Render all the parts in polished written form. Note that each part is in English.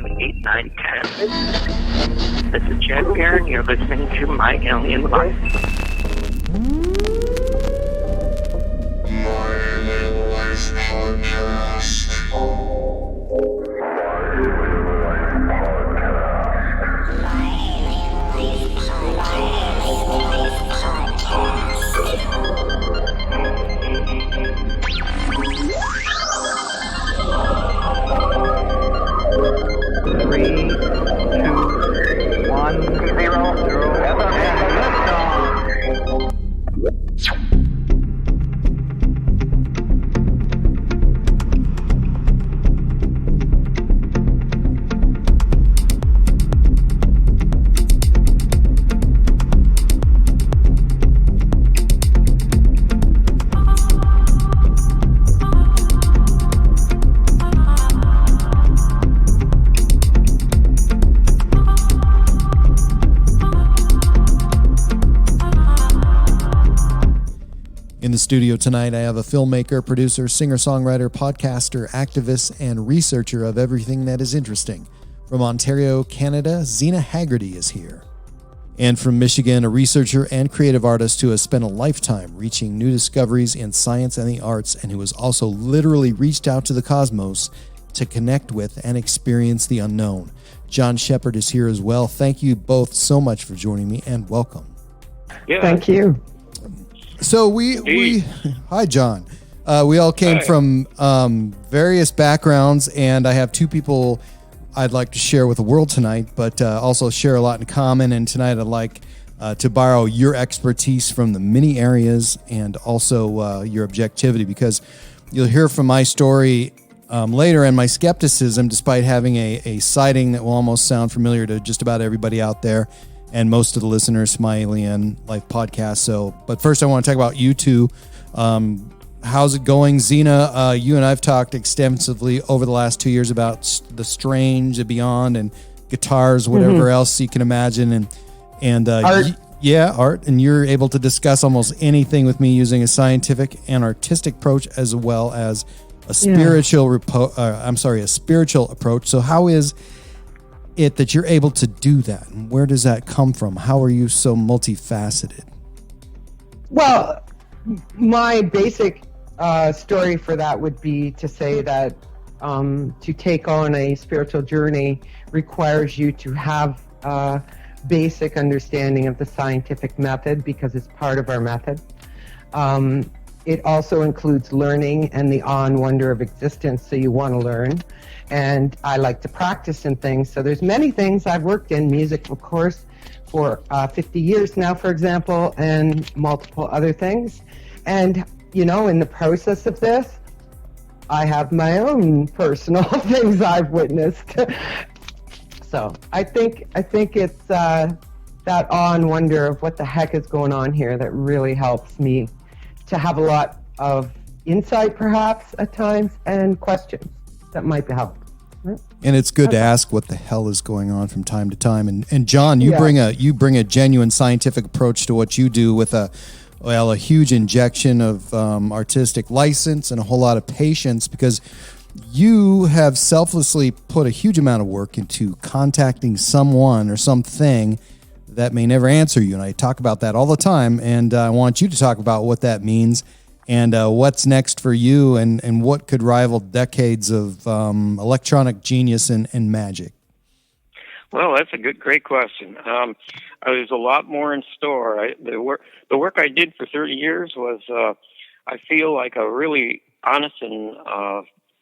7, 8, 9, 10. This is Chad Barron. You're listening to My Alien Life. My Alien Life Podcast. Three, two, one, zero, and liftoff. In the studio tonight, I have a filmmaker, producer, singer-songwriter, podcaster, activist, and researcher of everything that is interesting. From Ontario, Canada, Zena Hagerty is here. And from Michigan, a researcher and creative artist who has spent a lifetime reaching new discoveries in science and the arts, and who has also literally reached out to the cosmos to connect with and experience the unknown. John Shepard is here as well. Thank you both so much for joining me, and welcome. Yeah. Thank you. So hi John. We all came from various backgrounds, and I have two people I'd like to share with the world tonight, but also share a lot in common. And tonight I'd like to borrow your expertise from the many areas and also your objectivity, because you'll hear from my story later and my skepticism, despite having a sighting that will almost sound familiar to just about everybody out there and most of the listeners to my Alien Life podcast. So, but first I want to talk about you two. How's it going? Zena, you and I've talked extensively over the last 2 years about the strange, the beyond, and guitars, whatever else you can imagine. And art. Art. And you're able to discuss almost anything with me using a scientific and artistic approach, as well as a spiritual approach. So how is it that you're able to do that, and where does that come from? How are you so multifaceted? Well, my basic story for that would be to say that to take on a spiritual journey requires you to have a basic understanding of the scientific method, because it's part of our method. It also includes learning and the awe and wonder of existence, so you want to learn. And I like to practice in things. So there's many things I've worked in, music, of course, for 50 years now, for example, and multiple other things. And, you know, in the process of this, I have my own personal things I've witnessed. So I think it's that awe and wonder of what the heck is going on here that really helps me to have a lot of insight, perhaps, at times, and questions that might be helpful. And it's good to ask what the hell is going on from time to time. And John, you bring a genuine scientific approach to what you do, with a huge injection of artistic license and a whole lot of patience, because you have selflessly put a huge amount of work into contacting someone or something that may never answer you. And I talk about that all the time, and I want you to talk about what that means and what's next for you, and what could rival decades of electronic genius and magic. Well, that's a great question. There's a lot more in store. The work I did for 30 years was, I feel like, a really honest and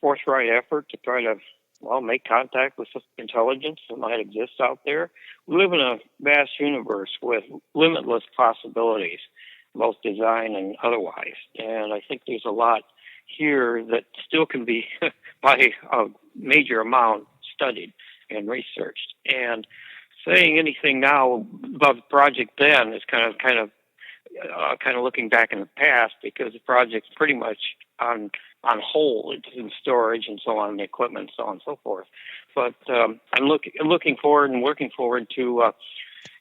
forthright effort to try to, make contact with some intelligence that might exist out there. We live in a vast universe with limitless possibilities, both design and otherwise. And I think there's a lot here that still can be, by a major amount, studied and researched. And saying anything now about the project then is kind of looking back in the past, because the project's pretty much on hold. It's in storage and so on, the equipment, so on and so forth. But I'm looking forward and working forward to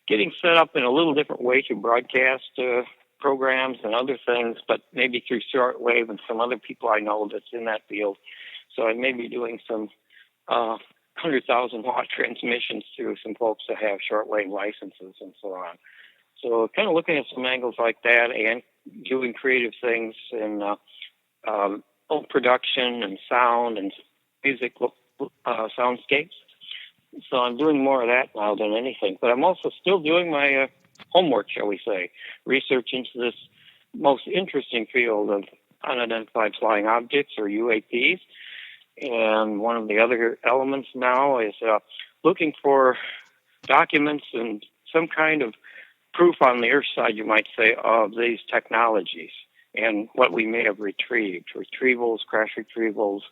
getting set up in a little different way to broadcast programs and other things, but maybe through shortwave and some other people I know that's in that field. So I may be doing some 100,000 watt transmissions to some folks that have shortwave licenses and so on. So kind of looking at some angles like that and doing creative things in both production and sound and music soundscapes. So I'm doing more of that now than anything. But I'm also still doing my homework, shall we say, research into this most interesting field of unidentified flying objects, or UAPs. And one of the other elements now is looking for documents and some kind of proof on the Earth side, you might say, of these technologies and what we may have retrieved. Retrievals, crash retrievals,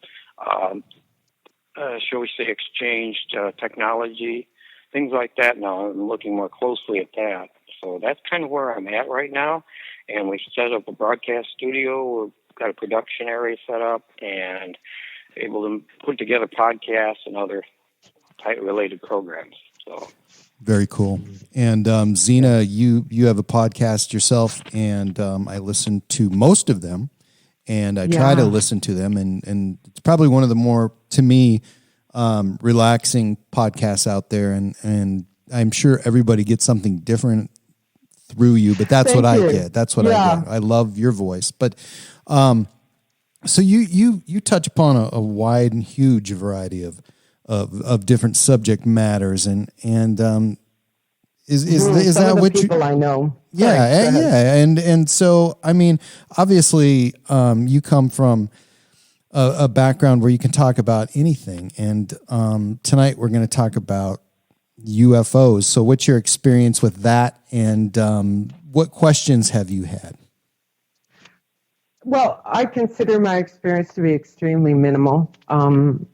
shall we say, exchanged technology, things like that. Now I'm looking more closely at that. So that's kind of where I'm at right now. And we set up a broadcast studio. We've got a production area set up and able to put together podcasts and other type-related programs. So very cool. And Zena, you have a podcast yourself, and I listen to most of them, and I try to listen to them, and it's probably one of the more, to me, relaxing podcasts out there, and I'm sure everybody gets something different through you, but that's what I get. That's what I get. I love your voice. But so you touch upon a wide and huge variety of different subject matters, and is that what people I know? Yeah, and so I mean, obviously, you come from a background where you can talk about anything, and tonight we're going to talk about UFOs. So, what's your experience with that, and what questions have you had? Well, I consider my experience to be extremely minimal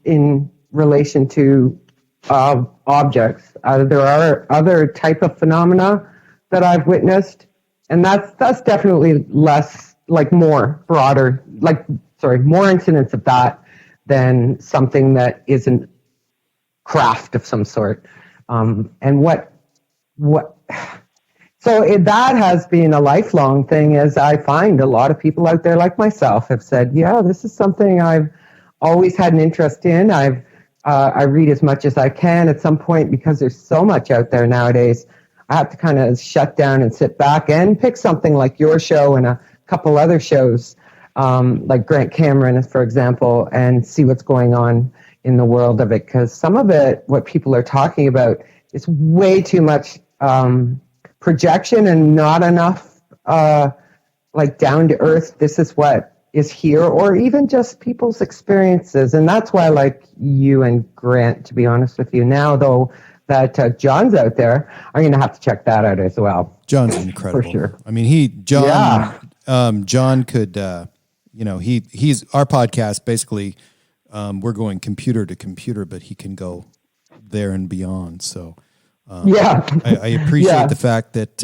in relation to objects. There are other type of phenomena that I've witnessed, and that's definitely less, like more broader, more incidents of that than something that isn't craft of some sort. That has been a lifelong thing, as I find a lot of people out there like myself have said, yeah, this is something I've always had an interest in. I read as much as I can at some point, because there's so much out there nowadays. I have to kind of shut down and sit back and pick something like your show and a couple other shows, like Grant Cameron, for example, and see what's going on in the world of it. Because some of it, what people are talking about, is way too much projection and not enough down to earth. This is what is here, or even just people's experiences. And that's why I like you and Grant, to be honest with you. Now, though, that John's out there, I'm going to have to check that out as well. John's incredible. For sure. I mean, John could, he's our podcast. Basically, we're going computer to computer, but he can go there and beyond. So, I appreciate the fact that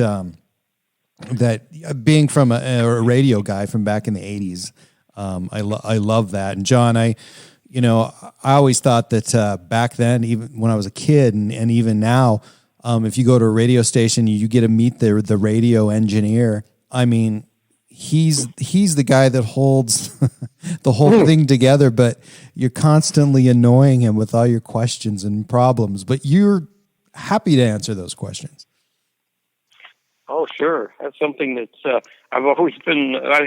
that being from a radio guy from back in the 80s, I love that. And John, I always thought that back then, even when I was a kid, and even now, if you go to a radio station, you get to meet the radio engineer. I mean, he's the guy that holds the whole thing together, but you're constantly annoying him with all your questions and problems, but you're happy to answer those questions. Oh, sure. That's something that I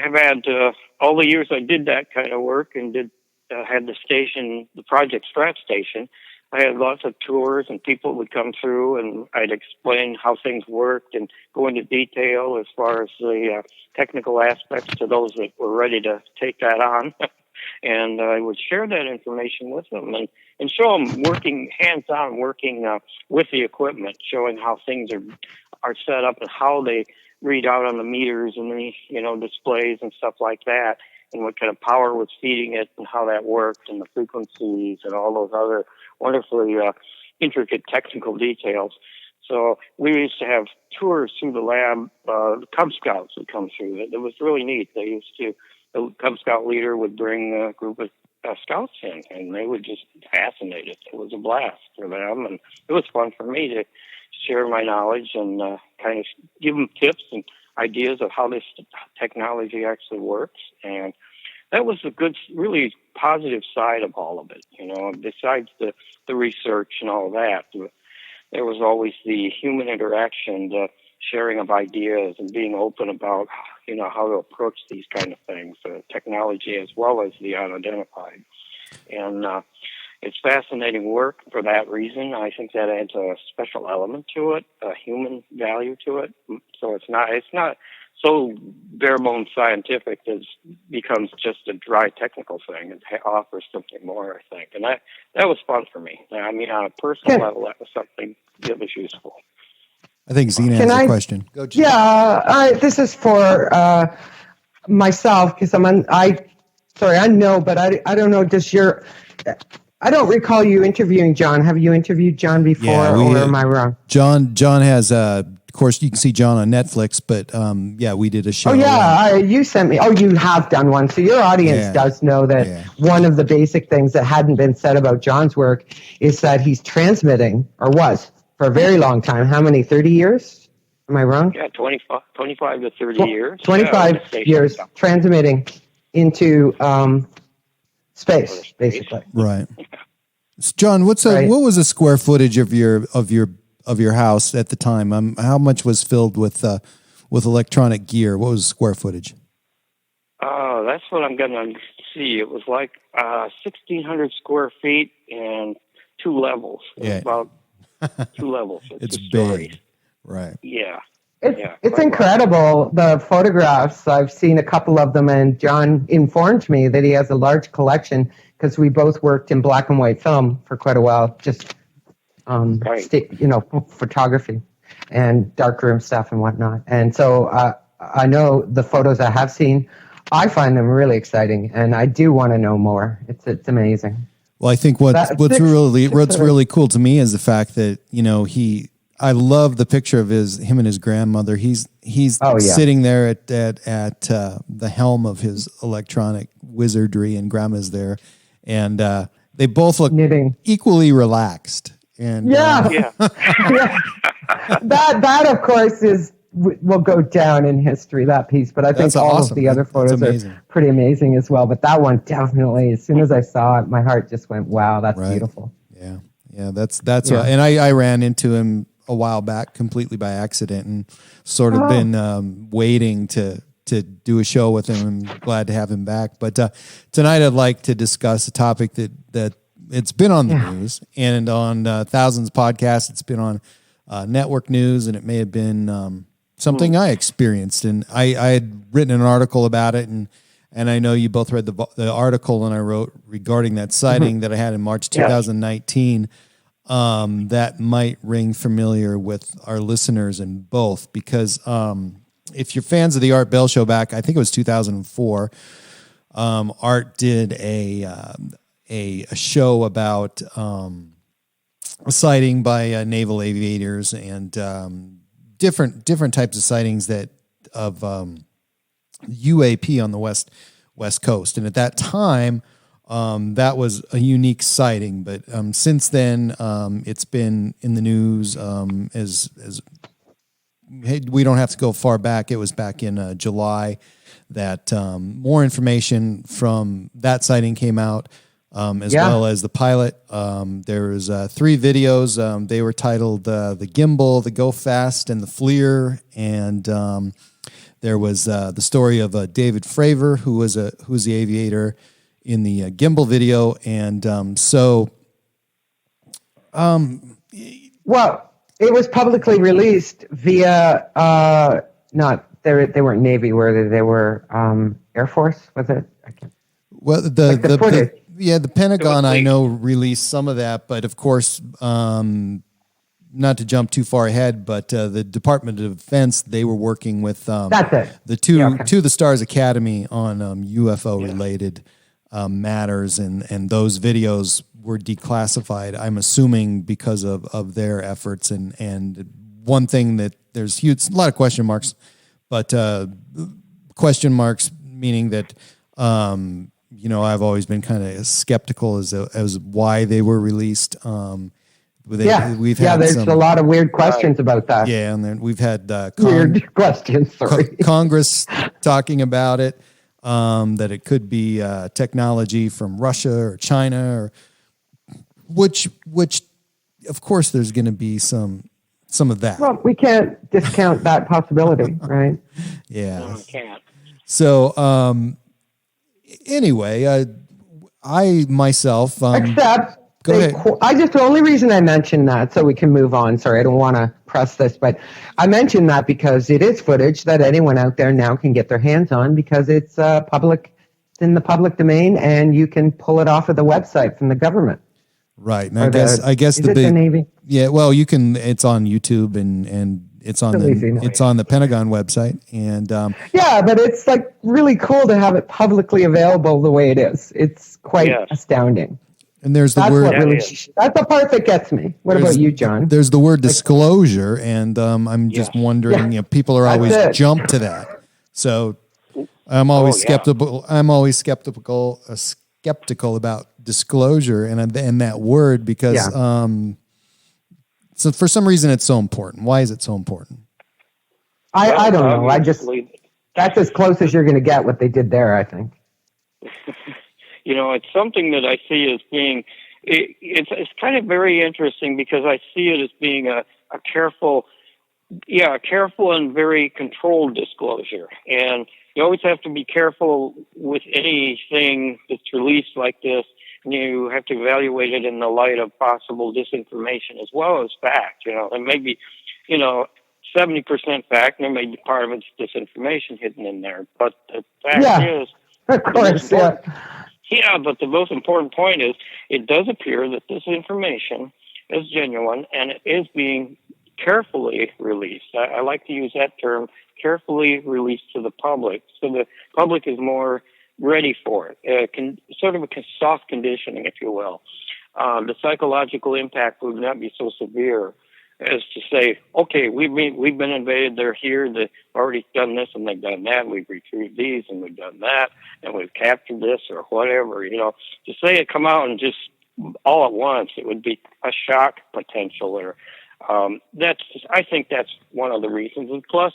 have had all the years I did that kind of work and had the station, the Project Strat station. I had lots of tours, and people would come through, and I'd explain how things worked and go into detail as far as the technical aspects to those that were ready to take that on. And I would share that information with them and show them working, hands-on working with the equipment, showing how things are set up and how they read out on the meters and the displays and stuff like that, and what kind of power was feeding it and how that worked, and the frequencies and all those other wonderfully intricate technical details. So we used to have tours through the lab. The Cub Scouts would come through. It was really neat. The Cub Scout leader would bring a group of scouts in, and they would just fascinate it. It was a blast for them, and it was fun for me to share my knowledge and kind of give them tips and ideas of how this technology actually works. And that was a good, really positive side of all of it. Besides the research and all that, there was always the human interaction, the sharing of ideas, and being open about how to approach these kind of things, technology as well as the unidentified. And it's fascinating work for that reason. I think that adds a special element to it, a human value to it. So it's not so bare bones scientific that it becomes just a dry technical thing. It offers something more, I think. And that was fun for me. I mean, on a personal level, that was something that was useful. I think Zena has a question. Go, Gina. Yeah, this is for myself, because I know, but I don't know. I don't recall you interviewing John. Have you interviewed John before, or am I wrong? John has, of course, you can see John on Netflix, but we did a show. Oh, yeah, you sent me. Oh, you have done one. So your audience does know that one of the basic things that hadn't been said about John's work is that he's transmitting, or was, for a very long time. How many, 30 years? Am I wrong? Yeah, 25 to 30 years. 25 years transmitting into space, basically. Right. John, what was the square footage of your house at the time? How much was filled with electronic gear? What was the square footage? Oh, that's what I'm going to see. It was like 1,600 square feet and 2 levels. About 2 levels. It's big. Right. Yeah. It's incredible, the photographs. I've seen a couple of them, and John informed me that he has a large collection because we both worked in black and white film for quite a while, just photography and darkroom stuff and whatnot. And so I know the photos I have seen. I find them really exciting, and I do want to know more. It's amazing. Well, I think what's really cool to me is the fact that I love the picture of him and his grandmother. He's sitting there at the helm of his electronic wizardry, and grandma's there, and they both look equally relaxed. And that of course will go down in history, that piece. But I think all of the other photos are pretty amazing as well. But that one definitely, as soon as I saw it, my heart just went, "Wow, that's beautiful." Yeah, that's and I ran into him a while back completely by accident, and sort of been waiting to do a show with him. I'm glad to have him back. But tonight I'd like to discuss a topic that it's been on the news and on Thousands podcast. It's been on network news, and it may have been something I experienced. And I had written an article about it, and I know you both read the article, and I wrote regarding that sighting that I had in March 2019. That might ring familiar with our listeners in both, because if you're fans of the Art Bell Show back, I think it was 2004, Art did a show about a sighting by naval aviators and different types of sightings of UAP on the west coast, and at that time. That was a unique sighting, but since then, it's been in the news as we don't have to go far back. It was back in July that more information from that sighting came out, as well as the pilot. There was 3 videos. They were titled "The Gimbal," "The Go Fast," and "The Fleer," and there was the story of David Fravor, who was the aviator in the gimbal video, and well, it was publicly released via they weren't Navy, were they? They were Air Force, was it? I can't. Well, the Pentagon I know released some of that, but of course, not to jump too far ahead, but the Department of Defense, they were working with the To the Stars Academy on UFO related matters, and those videos were declassified, I'm assuming because of their efforts, and one thing that there's a lot of question marks, but question marks meaning that I've always been kind of skeptical as why they were released. We've had there's a lot of weird questions about that. Yeah, and then we've had weird questions. Congress talking about it. that it could be technology from Russia or China, or which of course there's going to be some of that. Well, we can't discount that possibility, right? Yeah. No, I can't. So anyway, I myself Except go ahead. the only reason I mentioned that, so we can move on. Sorry, I don't want to press this, but I mentioned that because it is footage that anyone out there now can get their hands on, because it's it's in the public domain, and you can pull it off of the website from the government. Right. And I guess the big, the Navy? yeah, well, you can, it's on YouTube and it's on the Pentagon website. And, yeah, but it's like really cool to have it publicly available the way it is. It's quite astounding. and there's the That's word, that's the part that gets me. What about you, John? There's the word disclosure. And, I'm just wondering, you know, people are always jump to that. So I'm always skeptical. I'm always skeptical about disclosure and that word, because so for some reason it's so important. Why is it so important? I don't know. That's as close as you're going to get what they did there, I think. You know, it's something that I see as being it's kind of very interesting, because I see it as being a careful and very controlled disclosure. And you always have to be careful with anything that's released like this. You have to evaluate it in the light of possible disinformation as well as fact. You know, and maybe, 70% fact, and there may be part of it's disinformation hidden in there. But the fact is, of course, but the most important point is, it does appear that this information is genuine, and it is being carefully released. I like to use that term, carefully released to the public, so the public is more ready for it. Sort of a soft conditioning, if you will. The psychological impact would not be so severe as to say, okay, we've been invaded, they're here, they've already done this and they've done that, we've retrieved these and we've done that, and we've captured this or whatever. To say it come out and just all at once, it would be a shock potential. Or I think that's one of the reasons. And plus,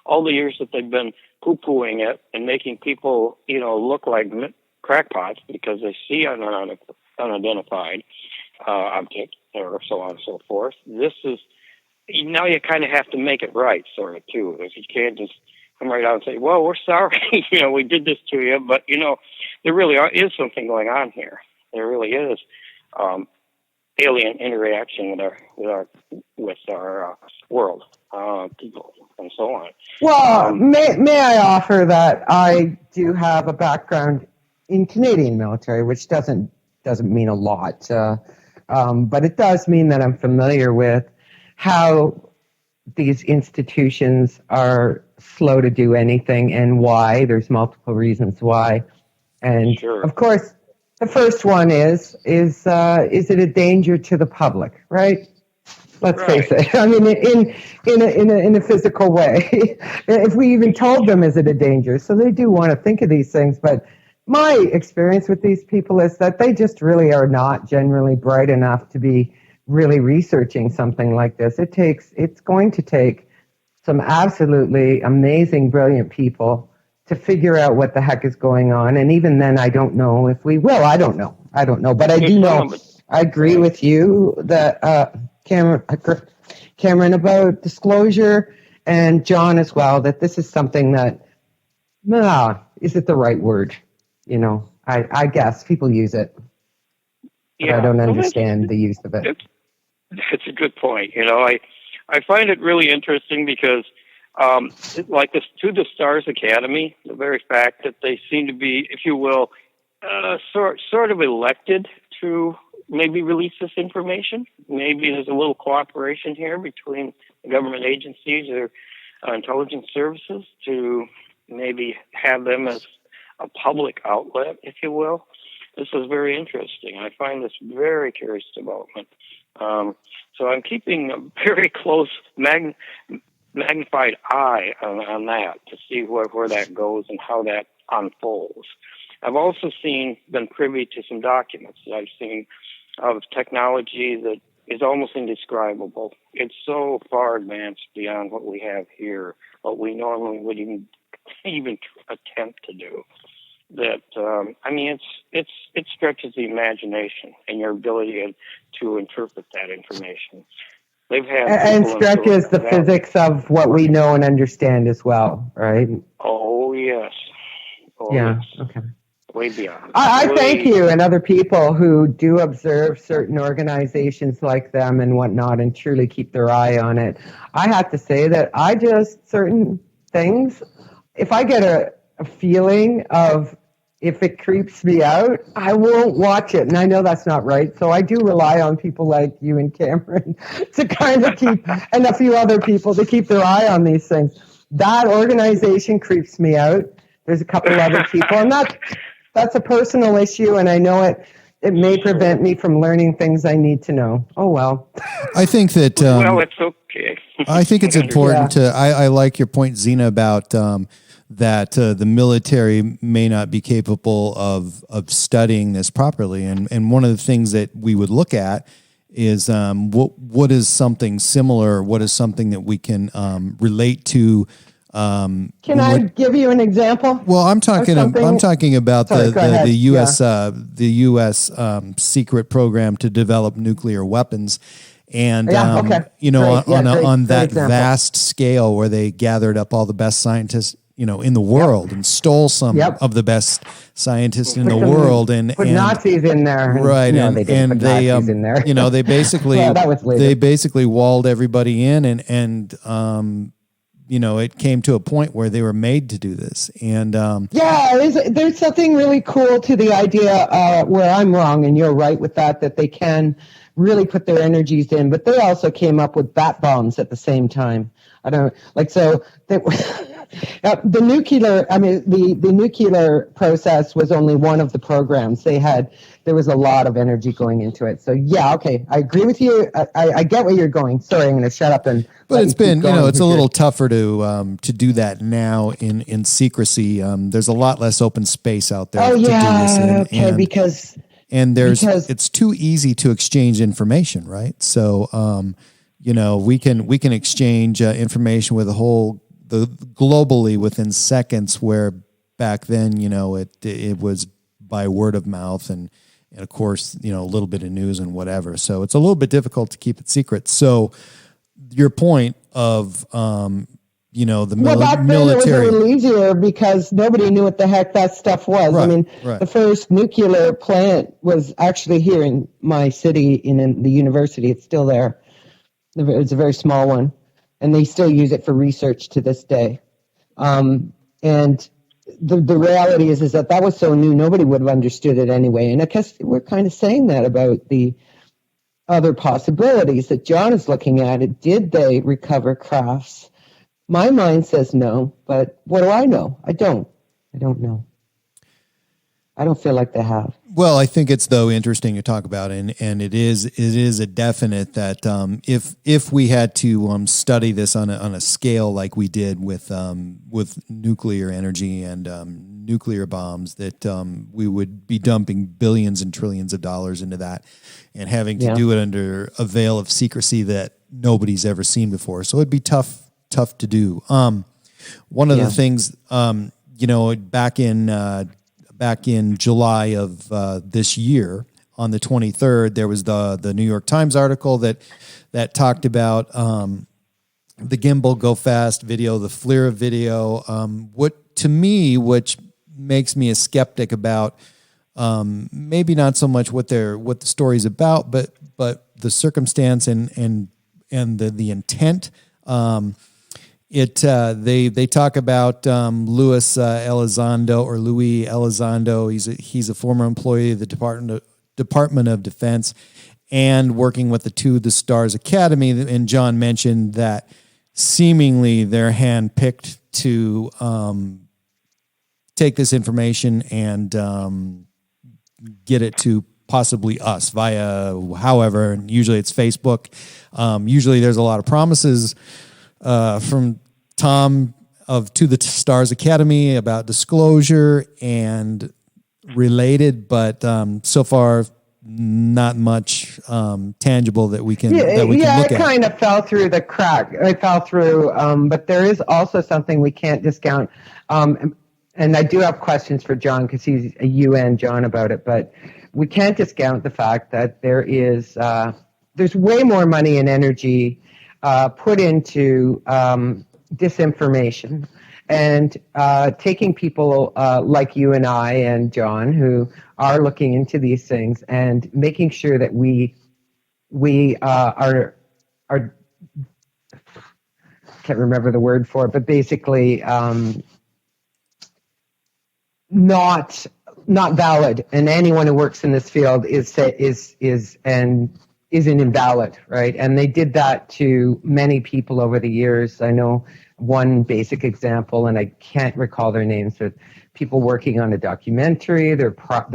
all the years that they've been poo-pooing it and making people, look like crackpots because they see an unidentified object, or so on and so forth. This is, now you kind of have to make it right, sort of, too. If you can't just come right out and say, well, we're sorry, we did this to you, but, there really is something going on here. There really is alien interaction with our world, people, and so on. Well, may I offer that I do have a background in Canadian military, which doesn't mean a lot, but it does mean that I'm familiar with how these institutions are slow to do anything and why. There's multiple reasons why, and of course, the first one is it a danger to the public, right? Let's face it. I mean, in a physical way, if we even told them, is it a danger? So they do want to think of these things, but my experience with these people is that they just really are not generally bright enough to be really researching something like this. It's going to take some absolutely amazing, brilliant people to figure out what the heck is going on. And even then, I don't know if we will. I don't know. But I do know, I agree with you that, Cameron, about disclosure, and John as well, that this is something that, is it the right word? I guess people use it, but I don't understand the use of it. That's a good point. I find it really interesting because, like this, to the Stars Academy, the very fact that they seem to be, if you will, sort of elected to maybe release this information. Maybe there's a little cooperation here between the government agencies or intelligence services to maybe have them as a public outlet, if you will. This is very interesting. I find this very curious development. So I'm keeping a very close magnified eye on that to see where that goes and how that unfolds. I've also been privy to some documents that I've seen of technology that is almost indescribable. It's so far advanced beyond what we have here, what we normally would even attempt to do. that I mean, it stretches the imagination and your ability to interpret that information. They've had And people in stretches Silicon the Valley. physics of what we know and understand as well, right? Oh yes, oh Yeah. yes, Okay. way beyond. I Way- thank you and other people who do observe certain organizations like them and whatnot and truly keep their eye on it. I have to say that I just, certain things, if I get a feeling of, if it creeps me out, I won't watch it. And I know that's not right. So I do rely on people like you and Cameron to kind of keep, and a few other people to keep their eye on these things. That organization creeps me out. There's a couple other people, and that's a personal issue, and I know it may prevent me from learning things I need to know. Oh, well. I think that well, it's okay. I think it's important Yeah. to. I like your point, Zena, about that the military may not be capable of studying this properly, and one of the things that we would look at is what is something similar, what is something that we can relate to. Can I give you an example? Well, I'm talking about Sorry, go ahead. the U.S. Secret program to develop nuclear weapons, and Yeah, okay. you know, Great. Yeah, on great that example. vast scale where they gathered up all the best scientists, you know, in the world and stole some Yep. of the best scientists in Put the some- world and put Nazis in there. right, No, and they didn't put they Nazis in there. you know, they basically Well, that was later. they basically walled everybody in, and you know, it came to a point where they were made to do this, and Yeah, there's something really cool to the idea where I'm wrong and you're right with that they can really put their energies in, but they also came up with bat bombs at the same time. I don't like so they, the nuclear. I mean, the nuclear process was only one of the programs they had. There was a lot of energy going into it. So yeah, okay, I agree with you. I get where you're going. Sorry, I'm going to shut up and. But it's been, you know, it's a little. little tougher to do that now in secrecy. There's a lot less open space out there Oh to do this yeah, in, okay, because it's too easy to exchange information, right? So, you know, we can exchange information with globally within seconds, where back then, you know, it was by word of mouth and of course, you know, a little bit of news and whatever. So it's a little bit difficult to keep it secret. So your point of, you know, the back then military. it was a little easier because nobody knew what the heck that stuff was. Right, I mean, right. the first nuclear plant was actually here in my city, in the university. It's still there. It's a very small one, and they still use it for research to this day. And the reality is that was so new, nobody would have understood it anyway. And I guess we're kind of saying that about the other possibilities that John is looking at. Did they recover crafts? My mind says no, but what do I know? I don't know. I don't feel like they have. Well, I think it's though interesting to talk about, and it is a definite that if we had to study this on a scale like we did with nuclear energy and nuclear bombs, that we would be dumping billions and trillions of dollars into that, and having to do it under a veil of secrecy that nobody's ever seen before. So it'd be tough to do. One of the things, you know, back in July of this year, on the 23rd, there was the New York Times article that talked about the gimbal go fast video, the FLIR video. Which makes me a skeptic about maybe not so much what the story's about, but the circumstance and the intent. They talk about Louis Elizondo. He's a former employee of the Department of Defense, and working with the Stars Academy. And John mentioned that seemingly they're handpicked to take this information and get it to possibly us via however. And usually it's Facebook. Usually there's a lot of promises from Tom to the Stars Academy about disclosure and related, but so far not much tangible that we can look at. It kind of fell through the crack. It fell through, but there is also something we can't discount. and I do have questions for John because he's a UN John about it, but we can't discount the fact that there's way more money and energy put into disinformation and taking people like you and I and John who are looking into these things and making sure that we are can't remember the word for it, but basically not valid, and anyone who works in this field isn't invalid, right? And they did that to many people over the years. I know one basic example, and I can't recall their names, but people working on a documentary, the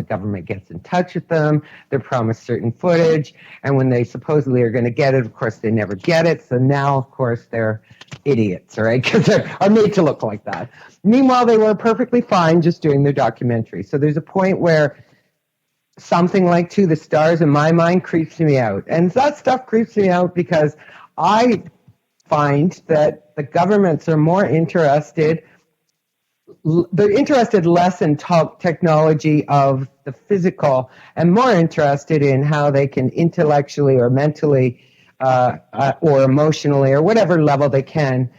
government gets in touch with them, they're promised certain footage, and when they supposedly are going to get it, of course, they never get it. So now, of course, they're idiots, right? Because they are made to look like that. Meanwhile, they were perfectly fine just doing their documentary. So there's a point where something like To the Stars, in my mind, creeps me out. And that stuff creeps me out because I find that the governments are more interested, they're interested less in technology of the physical and more interested in how they can intellectually or mentally or emotionally or whatever level they can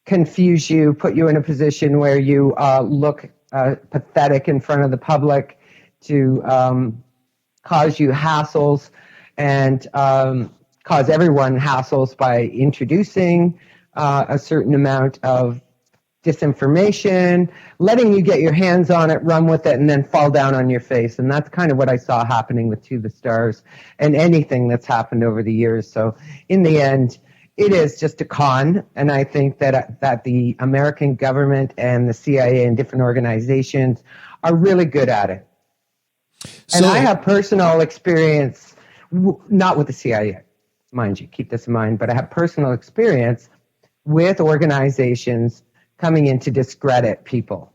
confuse you, put you in a position where you look pathetic in front of the public, to cause you hassles and cause everyone hassles by introducing a certain amount of disinformation, letting you get your hands on it, run with it, and then fall down on your face. And that's kind of what I saw happening with To the Stars and anything that's happened over the years. So in the end, it is just a con, and I think that the American government and the CIA and different organizations are really good at it. And I have personal experience, not with the CIA, mind you, keep this in mind, but I have personal experience with organizations coming in to discredit people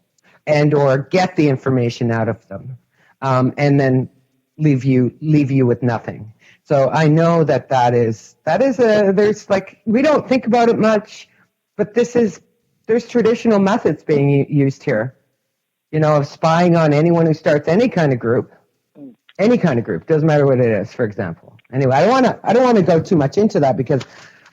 and or get the information out of them, and then leave you with nothing. So I know there's like, we don't think about it much, but there's traditional methods being used here, of spying on anyone who starts any kind of group, doesn't matter what it is, for example. Anyway, I don't want to go too much into that because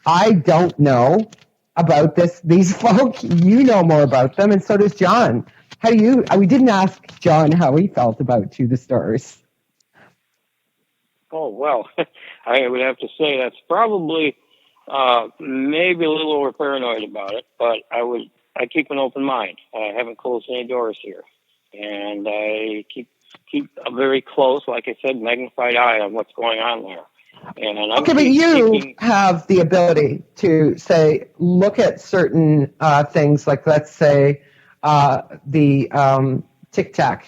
I don't know about these folk. You know more about them, and so does John. We didn't ask John how he felt about To the Stars. Oh, well, I would have to say that's probably maybe a little over paranoid about it, but I keep an open mind. I haven't closed any doors here, and I keep a very close, like I said, magnified eye on what's going on there. And okay, but you have the ability to look at certain things, like let's say the Tic-Tac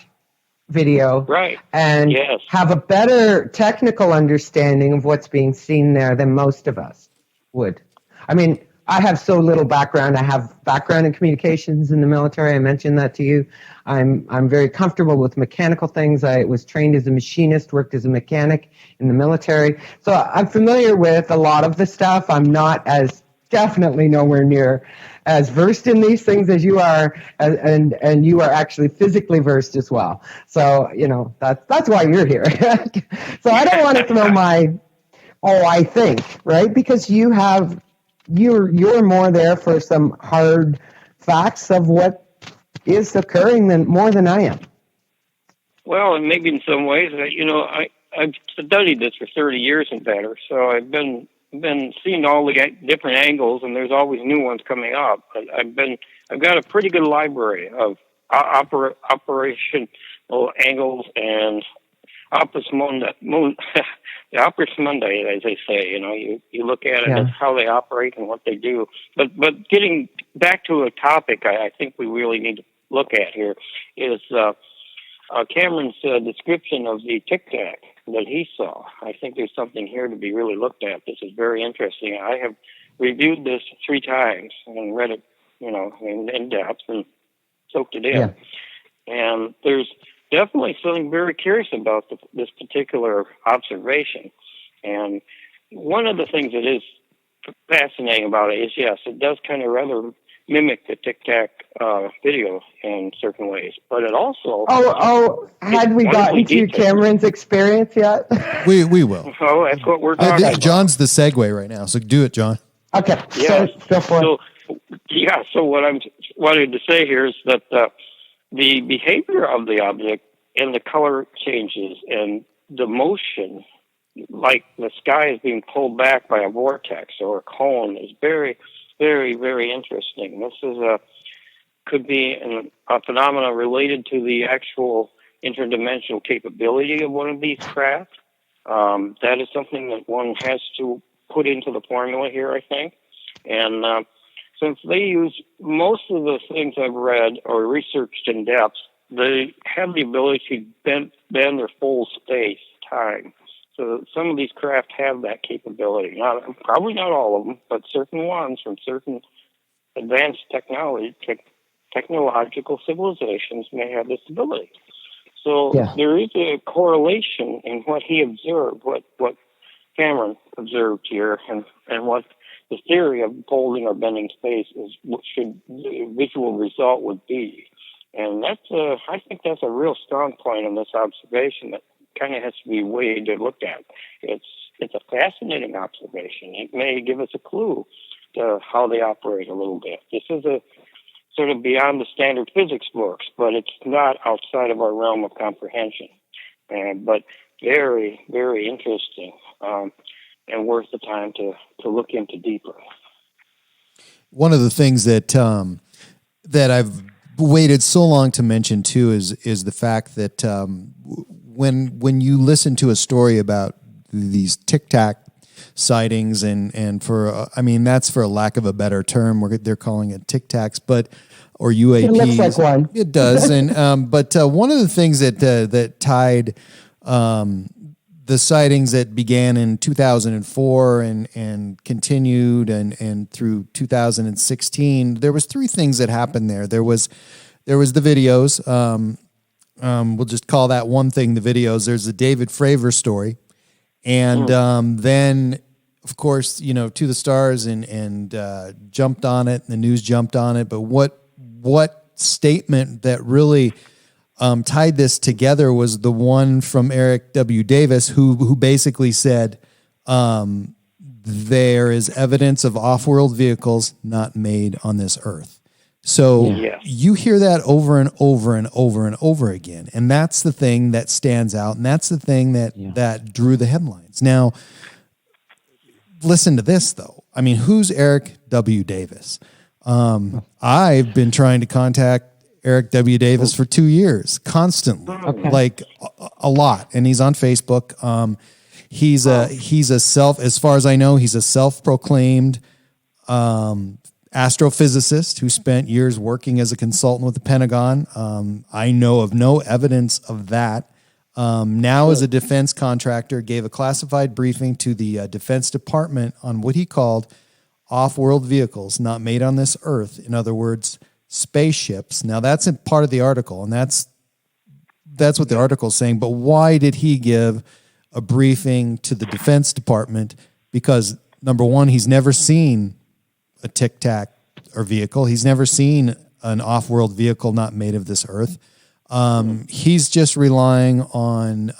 video, right, and have a better technical understanding of what's being seen there than most of us would. I mean, I have so little background. I have background in communications in the military. I mentioned that to you. I'm very comfortable with mechanical things. I was trained as a machinist, worked as a mechanic in the military. So I'm familiar with a lot of the stuff. I'm not definitely nowhere near as versed in these things as you are, and you are actually physically versed as well. So, that's why you're here. So I don't want to throw I think, right? Because you're more there for some hard facts of what is occurring more than I am. Well, and maybe in some ways, I've studied this for 30 years and better, so I've been seeing all the different angles, and there's always new ones coming up. But I've got a pretty good library of operational angles and opus mundi, the opus mundi, as they say. You look at it as how they operate and what they do. But getting back to a topic, I think we really need to look at here is Cameron's description of the Tic-Tac that he saw. I think there's something here to be really looked at. This is very interesting. I have reviewed this 3 times and read it, in depth and soaked it in. Yeah. And there's definitely something very curious about this particular observation. And one of the things that is fascinating about it is, yes, it does kind of rather mimic the Tic-Tac video in certain ways, but it also... Had we gotten to Cameron's experience yet? We will. Oh, that's what we're talking about. John's the segue right now, so do it, John. Okay, yeah. So go for it. So what I'm wanting to say here is that the behavior of the object and the color changes and the motion, like the sky is being pulled back by a vortex or a cone, is very, very, very interesting. This is could be a phenomenon related to the actual interdimensional capability of one of these craft. That is something that one has to put into the formula here, I think. And since they use most of the things I've read or researched in depth, they have the ability to bend their full space time. So some of these craft have that capability. Probably not all of them, but certain ones from certain advanced technological civilizations may have this ability. So there is a correlation in what he observed, what Cameron observed here, and what the theory of folding or bending space is, what should the visual result would be. And that's I think that's a real strong point in this observation that kind of has to be weighed and looked at. It's a fascinating observation. It may give us a clue to how they operate a little bit. This is a sort of beyond the standard physics books, but it's not outside of our realm of comprehension. But very, very interesting, and worth the time to look into deeper. One of the things that that I've waited so long to mention too is the fact that when you listen to a story about these Tic-Tac sightings and for that's for a lack of a better term, they're calling it Tic-Tacs, but or UAPs. It looks like one. It does, and but one of the things that tied the sightings that began in 2004 and continued and through 2016, there was three things that happened there. There was the videos. We'll just call that one thing the videos. There's the David Fravor story. And then, of course, To the Stars and jumped on it, and the news jumped on it. But what statement that really tied this together was the one from Eric W. Davis, who basically said there is evidence of off-world vehicles not made on this earth. So you hear that over and over and over and over again. And that's the thing that stands out. And that's the thing that drew the headlines. Now, listen to this, though. I mean, who's Eric W. Davis? I've been trying to contact Eric W. Davis for 2 years, constantly, like a lot. And he's on Facebook. He's as far as I know, he's a self-proclaimed astrophysicist who spent years working as a consultant with the Pentagon. I know of no evidence of that. Now as a defense contractor, gave a classified briefing to the Defense Department on what he called off-world vehicles not made on this earth. In other words, spaceships. Now that's a part of the article, and that's what the article is saying. But why did he give a briefing to the Defense Department? Because number one, he's never seen a Tic-Tac or vehicle. He's never seen an off-world vehicle not made of this earth. He's just relying on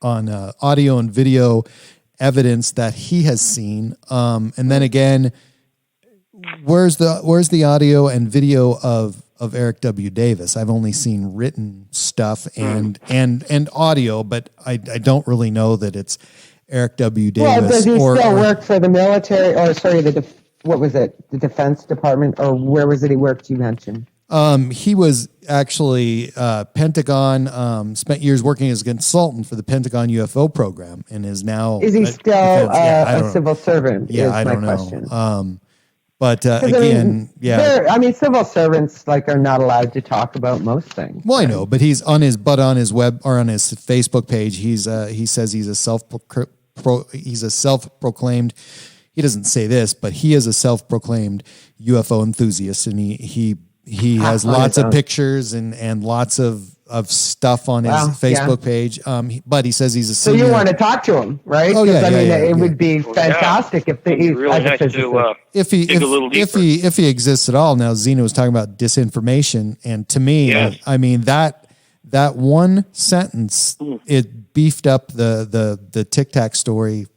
audio and video evidence that he has seen. And then again, where's the audio and video of Eric W. Davis? I've only seen written stuff and audio, but I don't really know that it's Eric W. Davis. Well, does he still work for the military, or sorry, the Defense Department, or where was it he worked, you mentioned? He was actually Pentagon, spent years working as a consultant for the Pentagon UFO program, and is now... Is he still a civil servant? Yeah, I don't know. But again, civil servants are not allowed to talk about most things. Well, I know, but he's on his web or on his Facebook page. He says he's a self-proclaimed. He doesn't say this, but he is a self-proclaimed UFO enthusiast, and he has lots of pictures and lots of of stuff on his Facebook page. But he says he's a so senior. you want to talk to him, right? Oh, yeah, it would be fantastic if It'd be really nice to if he dig a little deeper. if he exists at all. Now Zena was talking about disinformation, and to me, Yes. I mean that one sentence it beefed up the Tic-Tac story,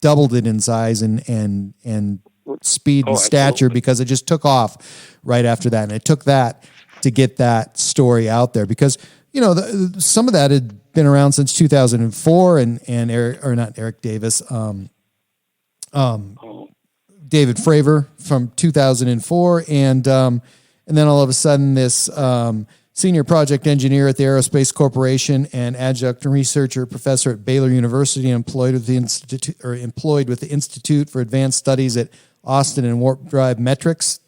doubled it in size and speed and stature absolutely. because it just took off right after that, and it took that to get that story out there because some of that had been around since 2004, and Eric Davis. David Fravor from 2004, and then all of a sudden, this senior project engineer at the Aerospace Corporation and adjunct researcher professor at Baylor University, employed with the Institute for Advanced Studies at Austin and Warp Drive Metrics.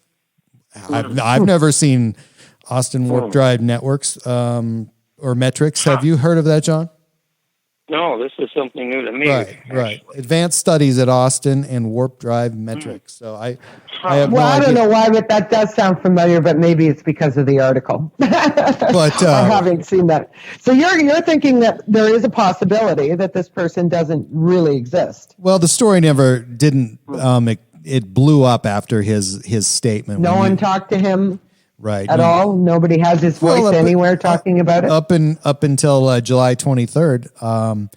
I've never seen Austin Warp Drive Networks or Metrics. Have you heard of that, John? No, this is something new to me. Right. Advanced Studies at Austin and Warp Drive Metrics. So I have no I idea. don't know why, but that does sound familiar. But maybe it's because of the article. But I haven't seen that. So you're thinking that there is a possibility that this person doesn't really exist. Well, the story never didn't. It blew up after his statement. No one talked to him. Right. At all? Nobody has his voice anywhere talking about it? Up until July 23rd,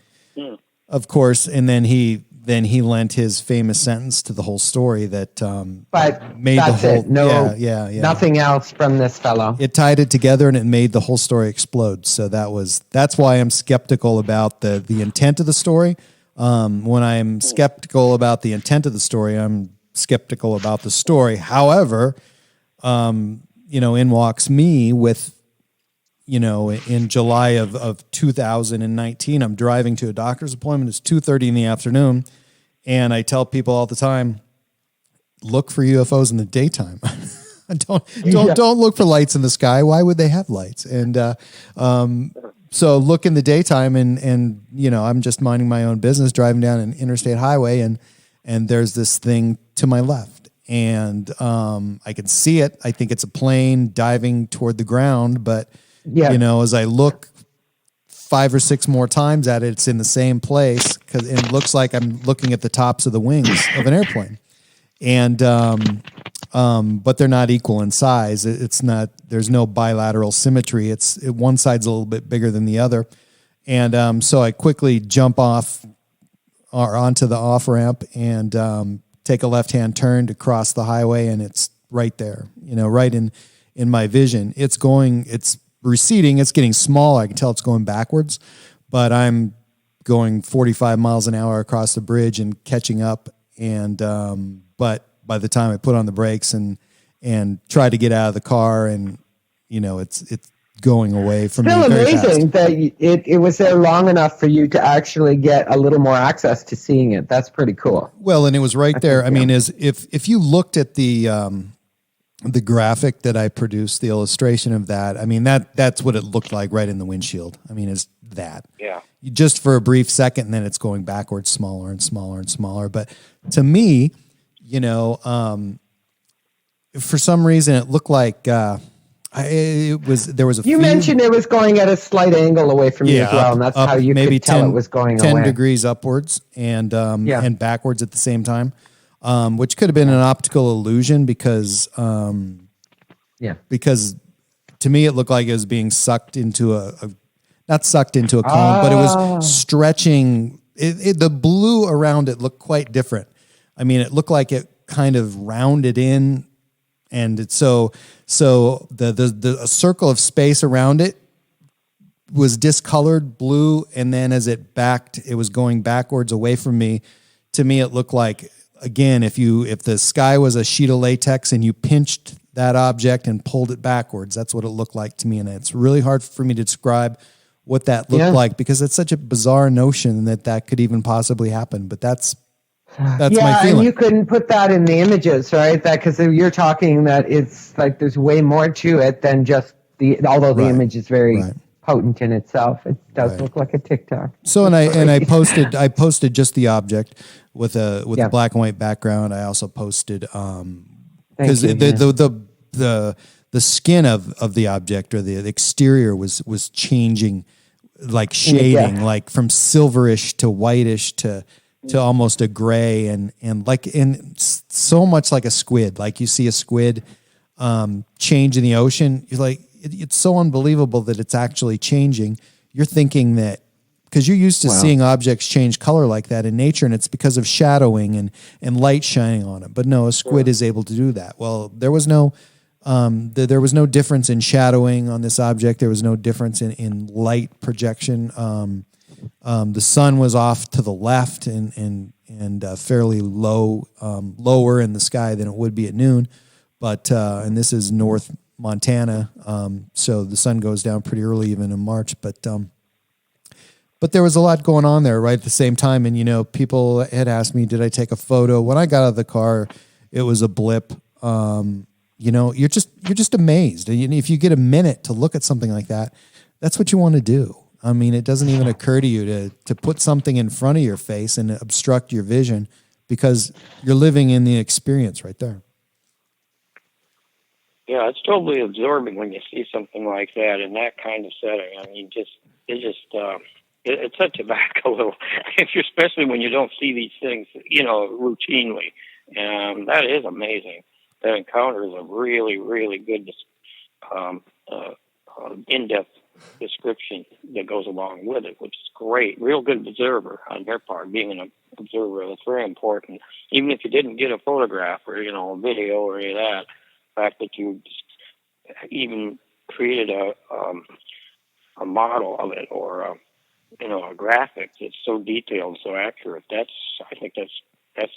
of course, and then he lent his famous sentence to the whole story that But made that's the whole it. No, nothing else from this fellow. It tied it together and it made the whole story explode. So that's why I'm skeptical about the intent of the story. When I'm skeptical about the intent of the story, I'm skeptical about the story. However, in walks me with, in July of 2019, I'm driving to a doctor's appointment. It's 2:30 in the afternoon. And I tell people all the time, look for UFOs in the daytime. Don't look for lights in the sky. Why would they have lights? And, so look in the daytime and, I'm just minding my own business, driving down an interstate highway and there's this thing to my left. And I can see it. I think it's a plane diving toward the ground. But, as I look 5 or 6 more times at it, it's in the same place because it looks like I'm looking at the tops of the wings of an airplane. And but they're not equal in size. It's not. There's no bilateral symmetry. One side's a little bit bigger than the other. And so I quickly jump off or onto the off ramp and take a left-hand turn to cross the highway, and it's right there, right in my vision. It's receding. It's getting smaller. I can tell it's going backwards, but I'm going 45 miles an hour across the bridge and catching up. And but by the time I put on the brakes and try to get out of the car, and it's going away from me. Still very amazing fast. that it was there long enough for you to actually get a little more access to seeing it. That's pretty cool. Well, and it was right there. I mean, if you looked at the graphic that I produced, the illustration of that, I mean, that's what it looked like right in the windshield. I mean, it's that. Yeah. Just for a brief second, and then it's going backwards, smaller and smaller and smaller. But to me, for some reason, it looked like there was a. You mentioned it was going at a slight angle away from you as well, and that's how you could tell it was going 10 away. degrees upwards and backwards at the same time, which could have been an optical illusion because because to me it looked like it was being sucked into not sucked into a cone, but it was stretching. The blue around it looked quite different. I mean, it looked like it kind of rounded in, and so the circle of space around it was discolored blue, and then as it was going backwards away from me. To me, it looked like, again, if the sky was a sheet of latex and you pinched that object and pulled it backwards, that's what it looked like to me, and it's really hard for me to describe what that looked like because it's such a bizarre notion that could even possibly happen. But that's my feeling. And you couldn't put that in the images, right? That because you're talking that it's like there's way more to it than just although the image is very potent in itself, it does look like a Tic-Tac. So I posted just the object with a black and white background. I also posted because the the skin of the object or the exterior was changing, like shading, like from silverish to whitish to almost a gray, and so much like a squid. Like you see a squid change in the ocean. You're like, it's so unbelievable that it's actually changing. You're thinking that because you're used to seeing objects change color like that in nature, and it's because of shadowing and light shining on it. But no, a squid is able to do that. Well, there was no difference in shadowing on this object. There was no difference in light projection. The sun was off to the left and fairly lower in the sky than it would be at noon. But and this is North Montana, so the sun goes down pretty early, even in March. But there was a lot going on there right at the same time. And, people had asked me, did I take a photo? When I got out of the car, it was a blip. You're just amazed. And if you get a minute to look at something like that, that's what you want to do. I mean, it doesn't even occur to you to put something in front of your face and obstruct your vision, because you're living in the experience right there. Yeah, it's totally absorbing when you see something like that in that kind of setting. I mean, it sets you back a little, especially when you don't see these things, routinely. And that is amazing. That encounter is a really, really good, in-depth description that goes along with it, which is great. Real good observer on their part, being an observer. That's very important. Even if you didn't get a photograph or, a video or any of that, the fact that you even created a model of it or a graphic that's so detailed, so accurate. I think that's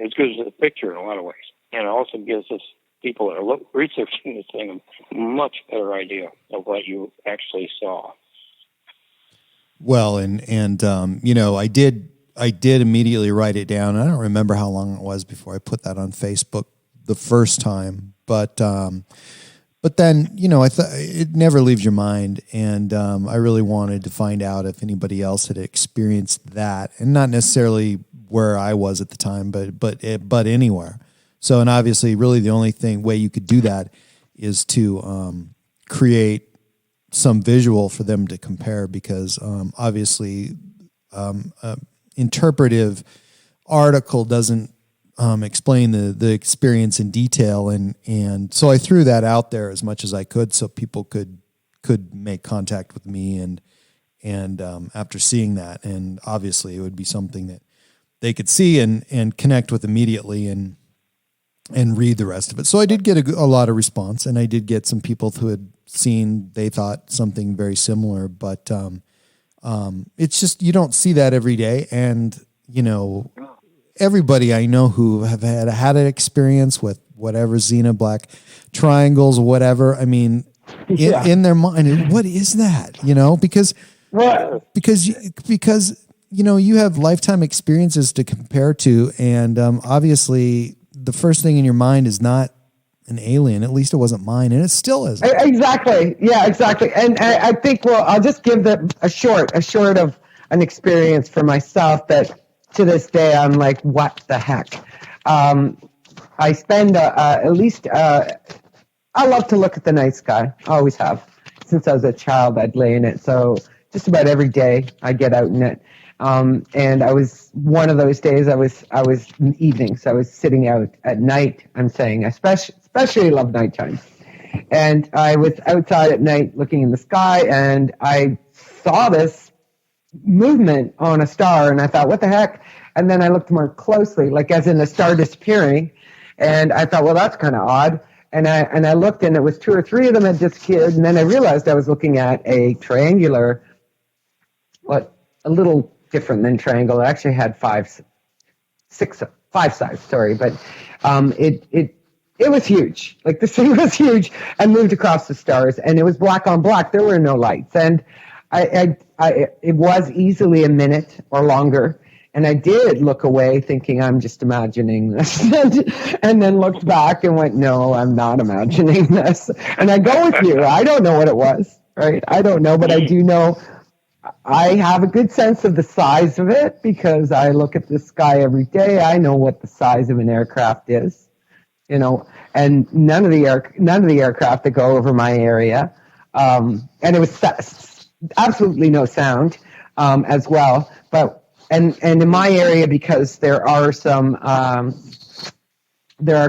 as good as a picture in a lot of ways. And it also gives us people that are researching this thing a much better idea of what you actually saw. Well, and I did immediately write it down. I don't remember how long it was before I put that on Facebook the first time, but then, I thought it never leaves your mind. And I really wanted to find out if anybody else had experienced that, and not necessarily where I was at the time, but anywhere. So, and obviously really the only way you could do that is to create some visual for them to compare, because obviously interpretive article doesn't explain the experience in detail, and so I threw that out there as much as I could so people could make contact with me and after seeing that, and obviously it would be something that they could see and connect with immediately and read the rest of it. So I did get a lot of response, and I did get some people who had seen, they thought something very similar, but it's just, you don't see that every day. And, everybody I know who have had an experience with whatever Zena black triangles, whatever. I mean, in their mind, what is that? Because you have lifetime experiences to compare to, and obviously the first thing in your mind is not an alien. At least it wasn't mine, and it still isn't. Exactly. Yeah, exactly. And I think, I'll just give a short of an experience for myself that to this day I'm like, what the heck? I spend at least, I love to look at the night sky. I always have. Since I was a child, I'd lay in it. So just about every day I get out in it. And I was one of those days. I was in the evening, so I was sitting out at night. I'm saying, especially love nighttime. And I was outside at night looking in the sky, and I saw this movement on a star, and I thought, what the heck? And then I looked more closely, like as in the star disappearing, and I thought, well, that's kind of odd. And I looked, and it was 2 or 3 of them had disappeared, and then I realized I was looking at a triangular, a little different than triangle. It actually had 5 sides, sorry, but it was huge. Like the thing was huge and moved across the stars, and it was black on black. There were no lights, and it was easily a minute or longer. And I did look away thinking, I'm just imagining this. And then looked back and went, no, I'm not imagining this. And I go with you. I don't know what it was, right? I don't know, but I do know I have a good sense of the size of it because I look at the sky every day. I know what the size of an aircraft is. and none of the aircraft that go over my area, and it was absolutely no sound as well. But and in my area, because there are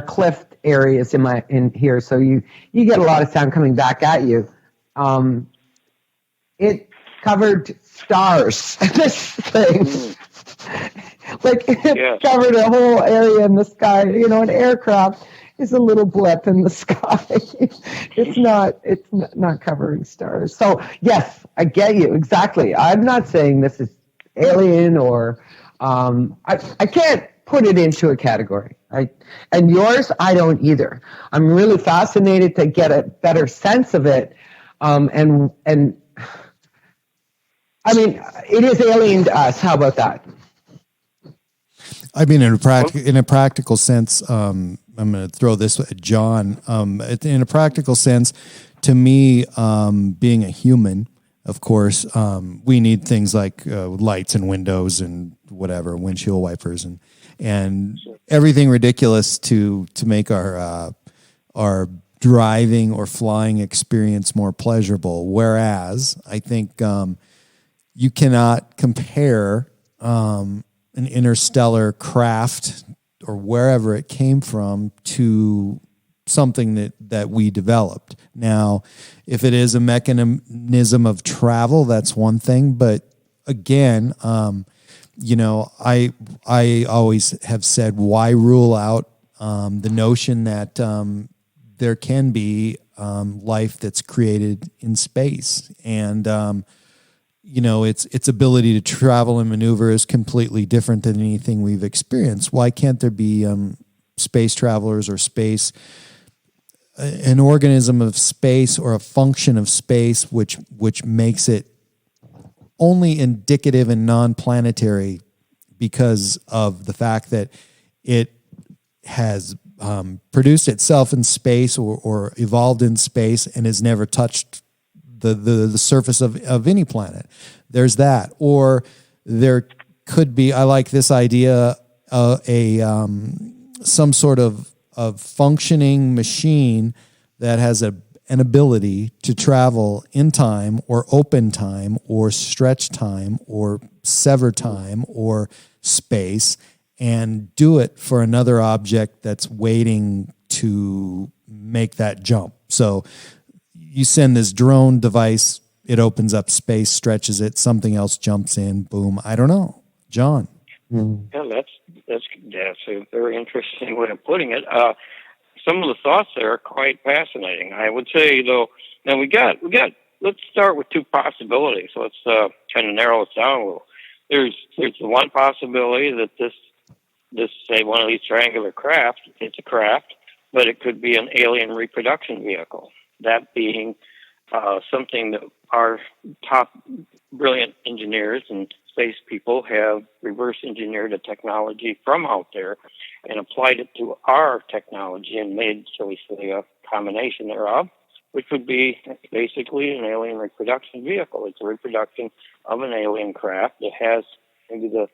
cliff areas in here, so you get a lot of sound coming back at you. It covered stars. This thing. Like it covered a whole area in the sky. An aircraft is a little blip in the sky. It's not covering stars. So yes, I get you exactly. I'm not saying this is alien or I can't put it into a category. And yours, I don't either. I'm really fascinated to get a better sense of it. And I mean, it is alien to us. How about that? I mean, in a practical sense, I'm going to throw this at John. In a practical sense, to me, being a human, of course, we need things like lights and windows and whatever, windshield wipers and everything ridiculous to make our driving or flying experience more pleasurable. Whereas I think you cannot compare an interstellar craft or wherever it came from to something that we developed. Now, if it is a mechanism of travel, that's one thing. But again, I always have said, why rule out the notion that there can be life that's created in space, and its ability to travel and maneuver is completely different than anything we've experienced. Why can't there be space travelers or an organism of space or a function of space which makes it only indicative and non-planetary because of the fact that it has produced itself in space or evolved in space and has never touched the surface of any planet. There's that. Or there could be, I like this idea, some sort of functioning machine that has an ability to travel in time or open time or stretch time or sever time or space and do it for another object that's waiting to make that jump. So you send this drone device, it opens up space, stretches it, something else jumps in, boom. I don't know. John. Yeah, that's a very interesting way of putting it. Some of the thoughts there are quite fascinating. I would say, though, now we got. Let's start with two possibilities. Let's kind of narrow it down a little. There's the one possibility that this say one of these triangular craft, it's a craft, but it could be an alien reproduction vehicle. That being something that our top brilliant engineers and space people have reverse engineered a technology from out there and applied it to our technology and made, shall we say, a combination thereof, which would be basically an alien reproduction vehicle. It's a reproduction of an alien craft that has maybe the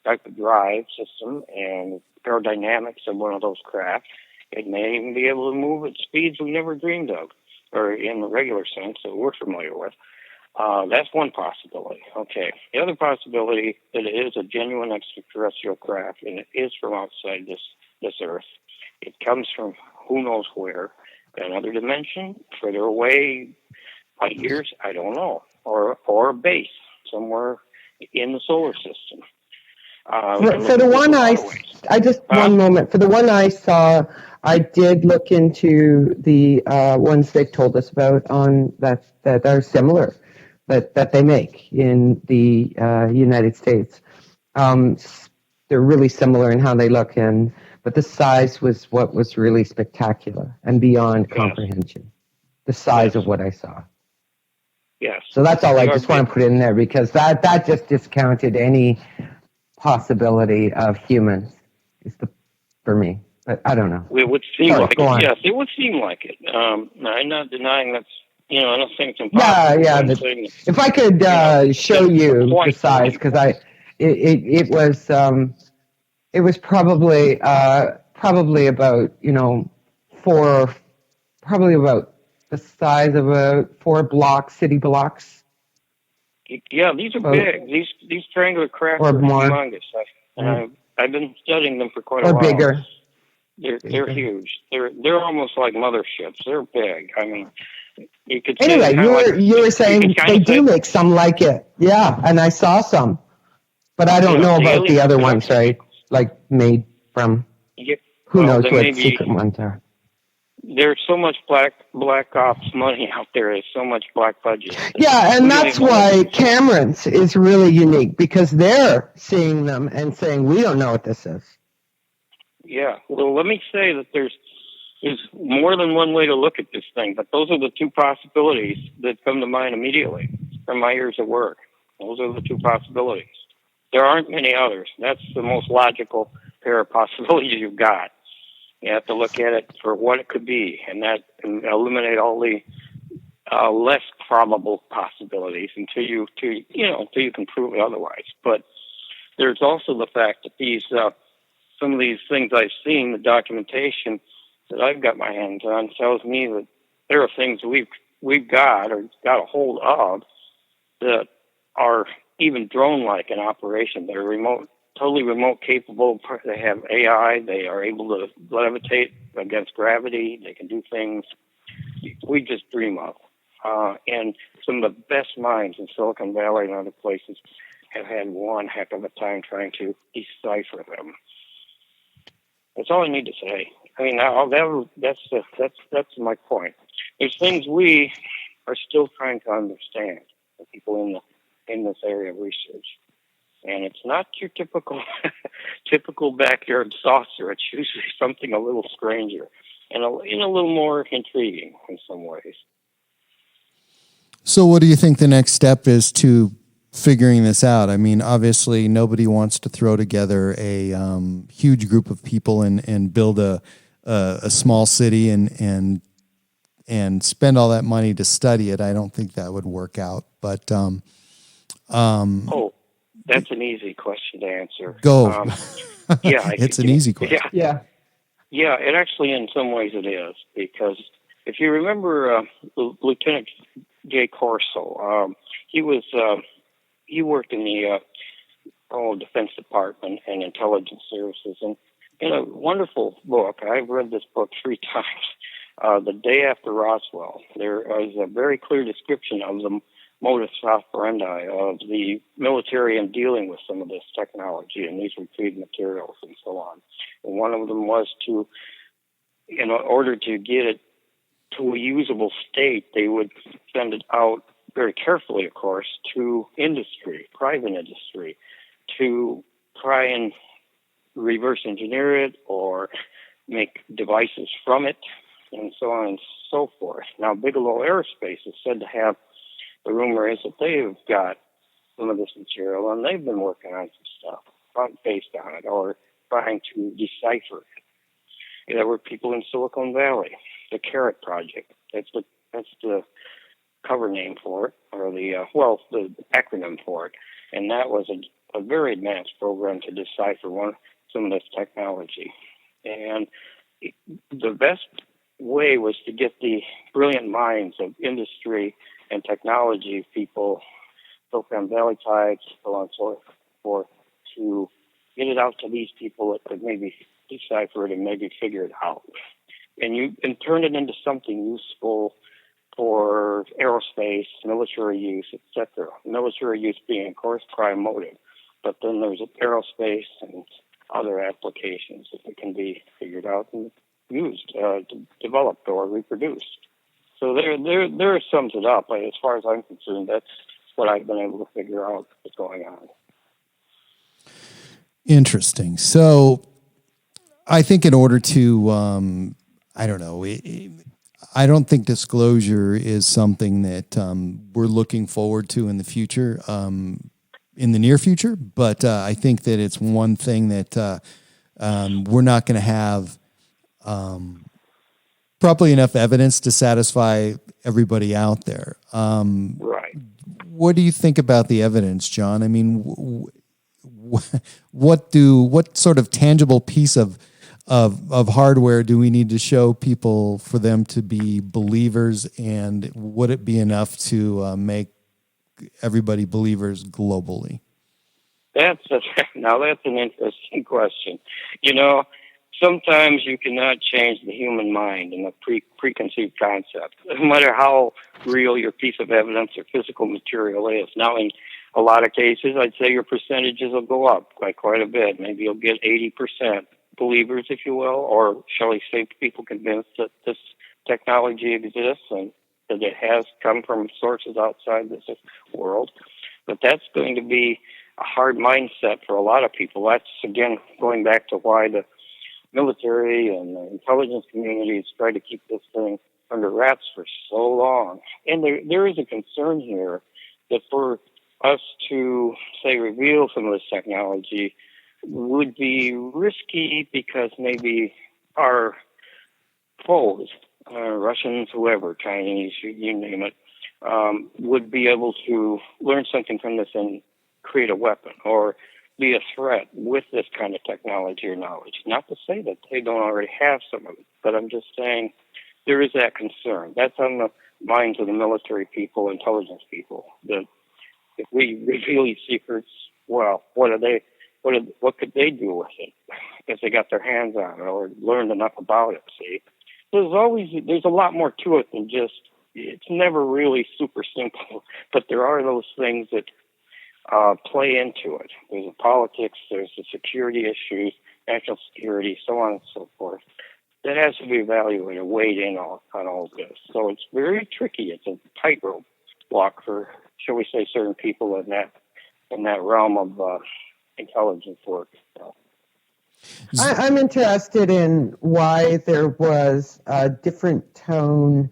type of drive system and aerodynamics of one of those craft. It may even be able to move at speeds we never dreamed of, or in the regular sense that we're familiar with. That's one possibility. Okay. The other possibility that it is a genuine extraterrestrial craft, and it is from outside this Earth. It comes from who knows where, another dimension, further away, light years, I don't know, or a base somewhere in the solar system. For the one one moment. For the one I saw, I did look into the ones they told us about on that are similar, that they make in the United States. They're really similar in how they look, but the size was what was really spectacular and beyond comprehension. The size of what I saw. Yes. So that's all. I just want to put in there because that just discounted any possibility of humans for me, but I don't know. It would seem like it. Yes, it would seem like it. I'm not denying that's. I don't think it's impossible. Yeah. If I could show you the size, because it was probably probably about, probably about the size of a 4-block city blocks. Yeah, these are big. These triangular craft Or are more. humongous. I've been studying them for quite a Or while. bigger. They're huge. They're almost like motherships. They're big. I mean, you could say Anyway, you were saying they do say, make some like it. Yeah, and I saw some. But I don't know about the other ones, right? Like made from, who knows what secret ones are. There's so much black ops money out there. There's so much black budget. Yeah, and that's why Cameron's is really unique, because they're seeing them and saying, we don't know what this is. Yeah, well, let me say that there's more than one way to look at this thing, but those are the two possibilities that come to mind immediately from my years of work. Those are the two possibilities. There aren't many others. That's the most logical pair of possibilities you've got. You have to look at it for what it could be, and eliminate all the less probable possibilities until you can prove it otherwise. But there's also the fact that some of these things I've seen, the documentation that I've got my hands on, tells me that there are things we've got or got a hold of that are even drone-like in operation. They're totally remote capable. They have AI. They are able to levitate against gravity. They can do things we just dream of. And some of the best minds in Silicon Valley and other places have had one heck of a time trying to decipher them. That's all I need to say. I mean, that's my point. There's things we are still trying to understand, the people in this area of research. And it's not your typical backyard saucer. It's usually something a little stranger and a little more intriguing in some ways. So what do you think the next step is to figuring this out? I mean, obviously nobody wants to throw together a huge group of people and build a small city and spend all that money to study it. I don't think that would work out. But that's an easy question to answer. Go. Yeah, it's an easy question. Yeah. Yeah, it actually in some ways it is, because if you remember Lieutenant Jay Corso, he worked in the Defense Department and Intelligence Services, and in a wonderful book, I've read this book 3 times, The Day After Roswell, there is a very clear description of the modus operandi of the military in dealing with some of this technology and these retrieved materials and so on. And one of them was to, in order to get it to a usable state, they would send it out very carefully, of course, to industry, private industry, to try and reverse engineer it or make devices from it, and so on and so forth. Now, Bigelow Aerospace is said to have, the rumor is that they've got some of this material, and they've been working on some stuff based on it or trying to decipher it. There were people in Silicon Valley, the Carrot Project. That's the cover name for it, or the acronym for it. And that was a very advanced program to decipher some of this technology. And the best way was to get the brilliant minds of industry and technology people, Silicon Valley types, so on and so forth, to get it out to these people that could maybe decipher it and maybe figure it out. And turn it into something useful for aerospace, military use, etc. Military use being, of course, prime motive. But then there's aerospace and other applications that can be figured out and used, developed or reproduced. So there sums it up. As far as I'm concerned, that's what I've been able to figure out what's going on. Interesting. So I think in order to, I don't know, I don't think disclosure is something that we're looking forward to in the future, in the near future. But I think that it's one thing that we're not going to have probably enough evidence to satisfy everybody out there. Right. What do you think about the evidence, John? I mean, what sort of tangible piece of of hardware do we need to show people for them to be believers, and would it be enough to make everybody believers globally? Now that's an interesting question. You know, sometimes you cannot change the human mind and the preconceived concept, no matter how real your piece of evidence or physical material is. Now, in a lot of cases, I'd say your percentages will go up by quite a bit. Maybe you'll get 80% believers, if you will, or shall we say people convinced that this technology exists and that it has come from sources outside this world. But that's going to be a hard mindset for a lot of people. That's, again, going back to why the military and the intelligence communities try to keep this thing under wraps for so long. And there is a concern here that for us to, say, reveal some of this technology would be risky because maybe our foes, Russians, whoever, Chinese, you name it, would be able to learn something from this and create a weapon or be a threat with this kind of technology or knowledge. Not to say that they don't already have some of it, but I'm just saying there is that concern. That's on the minds of the military people, intelligence people, that if we reveal these secrets, well, what could they do with it if they got their hands on it or learned enough about it, see? There's a lot more to it than just, it's never really super simple, but there are those things that play into it. There's the politics, there's the security issues, national security, so on and so forth. That has to be evaluated, weighed in on all of this. So it's very tricky. It's a tightrope walk for, shall we say, certain people in that realm of intelligence work. So. I'm interested in why there was a different tone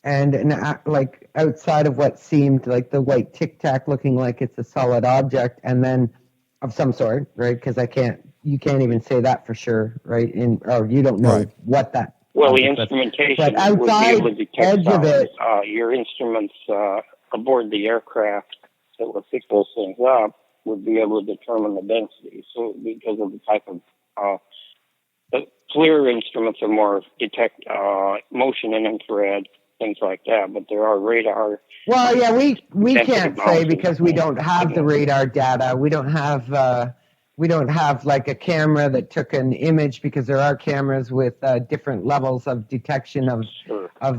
and like outside of what seemed like the white Tic-Tac looking like it's a solid object and then of some sort, right? Because you can't even say that for sure, right? Or you don't know what that. Well, the instrumentation would be able to detect sounds. Your instruments aboard the aircraft that would pick those things up would be able to determine the density. So because of the type of the FLIR instruments are more detect motion and infrared, things like that, but there are radar. Well, yeah, we can't say because we don't have the radar data. We don't have like a camera that took an image because there are cameras with different levels of detection of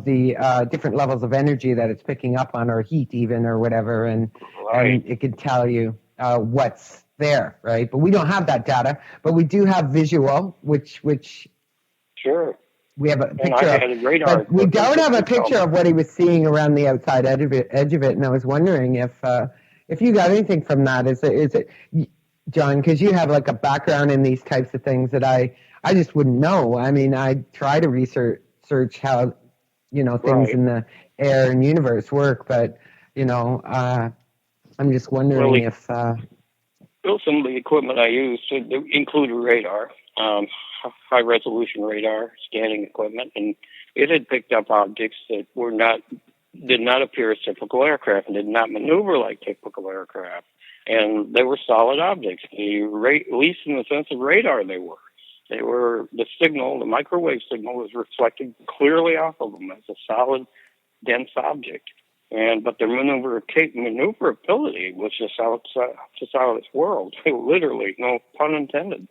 the different levels of energy that it's picking up on, or heat even, or whatever, and it can tell you what's there, right? But we don't have that data, but we do have visual, which sure. We have a picture of, but we don't have a picture of what he was seeing around the outside edge of it. And I was wondering if you got anything from that. Is it, John? Because you have like a background in these types of things that I just wouldn't know. I mean, I try to research how things in the air and universe work, but I'm just wondering if. Some of the equipment I use include radar. High-resolution radar scanning equipment, and it had picked up objects that did not appear as typical aircraft and did not maneuver like typical aircraft. And they were solid objects, at least in the sense of radar they were. They were, the microwave signal was reflected clearly off of them as a solid, dense object. But their maneuverability was just out of this world, literally, no pun intended.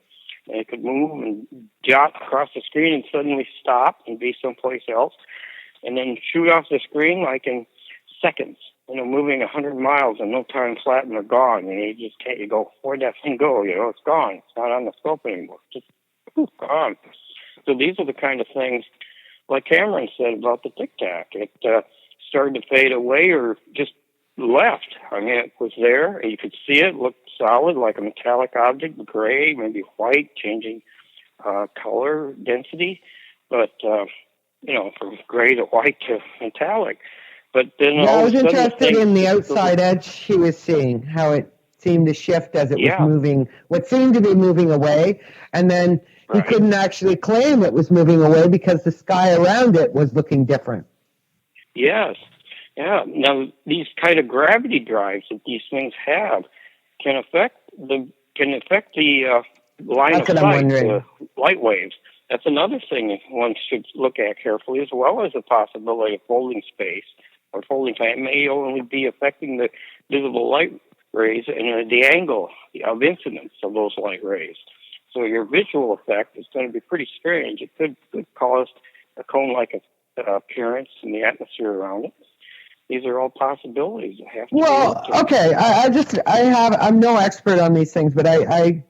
They could move and jot across the screen and suddenly stop and be someplace else, and then shoot off the screen like in seconds. Moving 100 miles and no time flat and they're gone. And you just can't. You go, where'd that thing go? It's gone. It's not on the scope anymore. Just gone. So these are the kind of things, like Cameron said about the Tic-Tac. It started to fade away or just left. I mean, it was there, and you could see it, looked solid, like a metallic object, gray, maybe white, changing color, density, but, from gray to white to metallic. But then I was interested in the outside edge he was seeing, how it seemed to shift as it was moving, what seemed to be moving away, and then he couldn't actually claim it was moving away because the sky around it was looking different. Yes. Yeah. Now, these kind of gravity drives that these things have can affect the line of sight, the light waves. that's another thing one should look at carefully, as well as the possibility of folding space or folding time may only be affecting the visible light rays and the angle of incidence of those light rays. So your visual effect is going to be pretty strange. It could cause a cone-like appearance in the atmosphere around it. These are all possibilities that have to be looked at. Okay. I'm no expert on these things, but I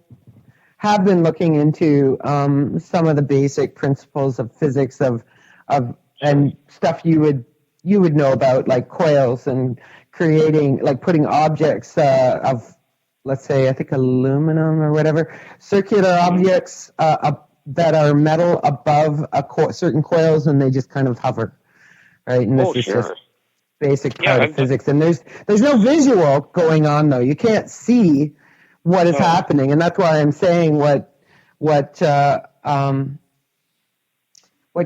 have been looking into some of the basic principles of physics and stuff you would know about, like coils and creating, like putting objects of, let's say, I think aluminum or whatever, circular objects that are metal above certain coils, and they just kind of hover, right? And this is just basic part of physics. And there's no visual going on, though. You can't see what is happening, and that's why I'm saying what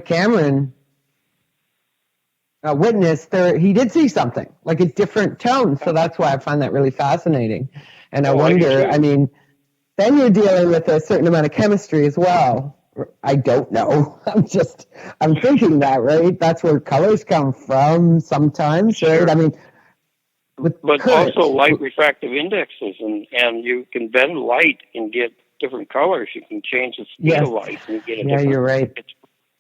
Cameron witnessed there. He did see something, like a different tone, so that's why I find that really fascinating. And I wonder, I mean, then you're dealing with a certain amount of chemistry as well. I don't know. I'm thinking that, right? That's where colors come from sometimes, right? I mean, but also light refractive indexes, and you can bend light and get different colors. You can change the speed of light and get a different. You're right.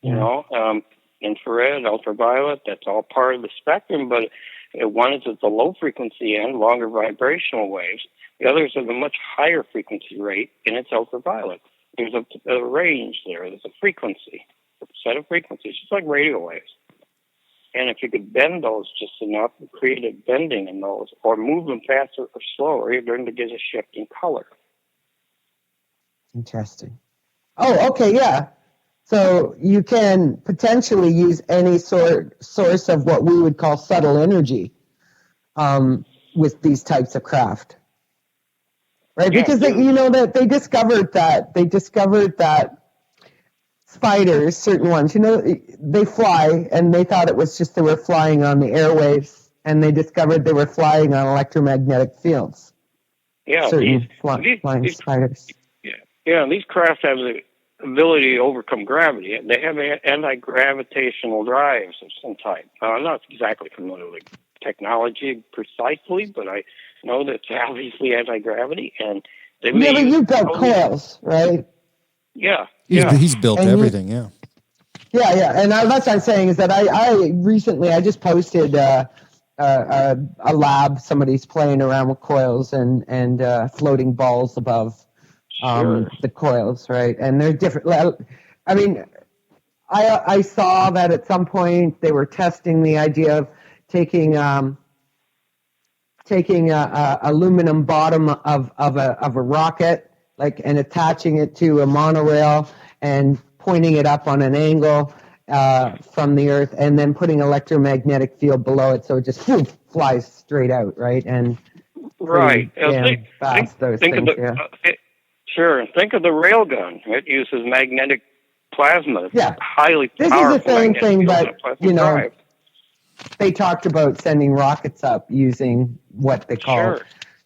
You know, infrared, ultraviolet, that's all part of the spectrum, but one is at the low frequency end, longer vibrational waves. The other is at a much higher frequency rate, and it's ultraviolet. There's a range there. There's a frequency, a set of frequencies, just like radio waves. And if you could bend those just enough, create a bending in those, or move them faster or slower, you're going to get a shift in color. Interesting. Oh, okay, yeah. So you can potentially use any source of what we would call subtle energy with these types of craft, right? Yeah, because they discovered that spiders, certain ones, they fly, and they thought it was just they were flying on the airwaves, and they discovered they were flying on electromagnetic fields. Yeah, certain flying spiders. Yeah, these crafts have the ability to overcome gravity. They have anti-gravitational drives of some type. I'm not exactly familiar with technology precisely, but I know that it's obviously anti-gravity, and they but you built coils, right? Yeah. He's built everything, yeah. Yeah, and that's what I'm saying is that I recently just posted a lab. Somebody's playing around with coils and floating balls above the coils, right? And they're different. I mean, I saw that at some point they were testing the idea of taking a aluminum bottom of a rocket, and attaching it to a monorail and pointing it up on an angle from the Earth, and then putting electromagnetic field below it, so it just flies straight out, right? And right, fast those things. Sure. Think of the railgun. It uses magnetic plasma. It's highly powerful. This is the same thing, but drive. They talked about sending rockets up using what they call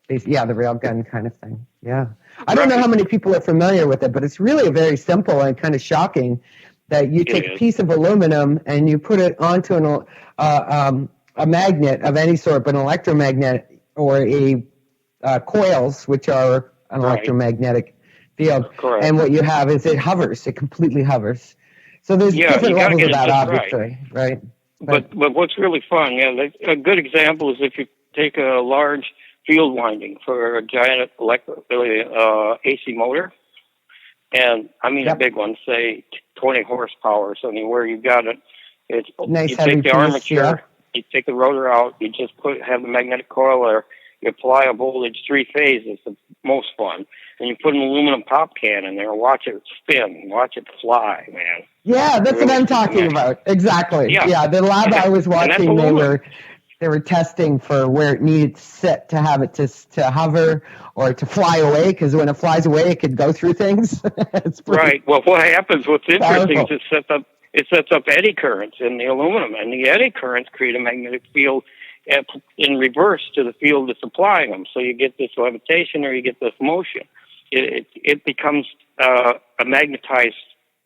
the railgun kind of thing. Yeah. I don't know how many people are familiar with it, but it's really very simple and kind of shocking that you take a piece of aluminum and you put it onto a magnet of any sort, but an electromagnet or coils, which are an electromagnetic field. Correct. And what you have is it hovers. It completely hovers. So there's different levels of that, obviously, right? But what's really fun, a good example is if you take a large field winding for a giant AC motor, and I mean a big one, say 20 horsepower or something, where you've got it's nice, you take the armature, you take the rotor out, you just have the magnetic coil there, you apply a voltage 3 phases, the most fun, and you put an aluminum pop can in there, watch it spin, watch it fly, man. Yeah, that's what I'm talking about. Exactly. Yeah, the lab I was watching, they were testing for where it needed to sit to have it to hover or to fly away, because when it flies away, it could go through things. Right. Well, what happens, what's interesting is it sets up eddy currents in the aluminum, and the eddy currents create a magnetic field in reverse to the field that's applying them. So you get this levitation or you get this motion. It becomes a magnetized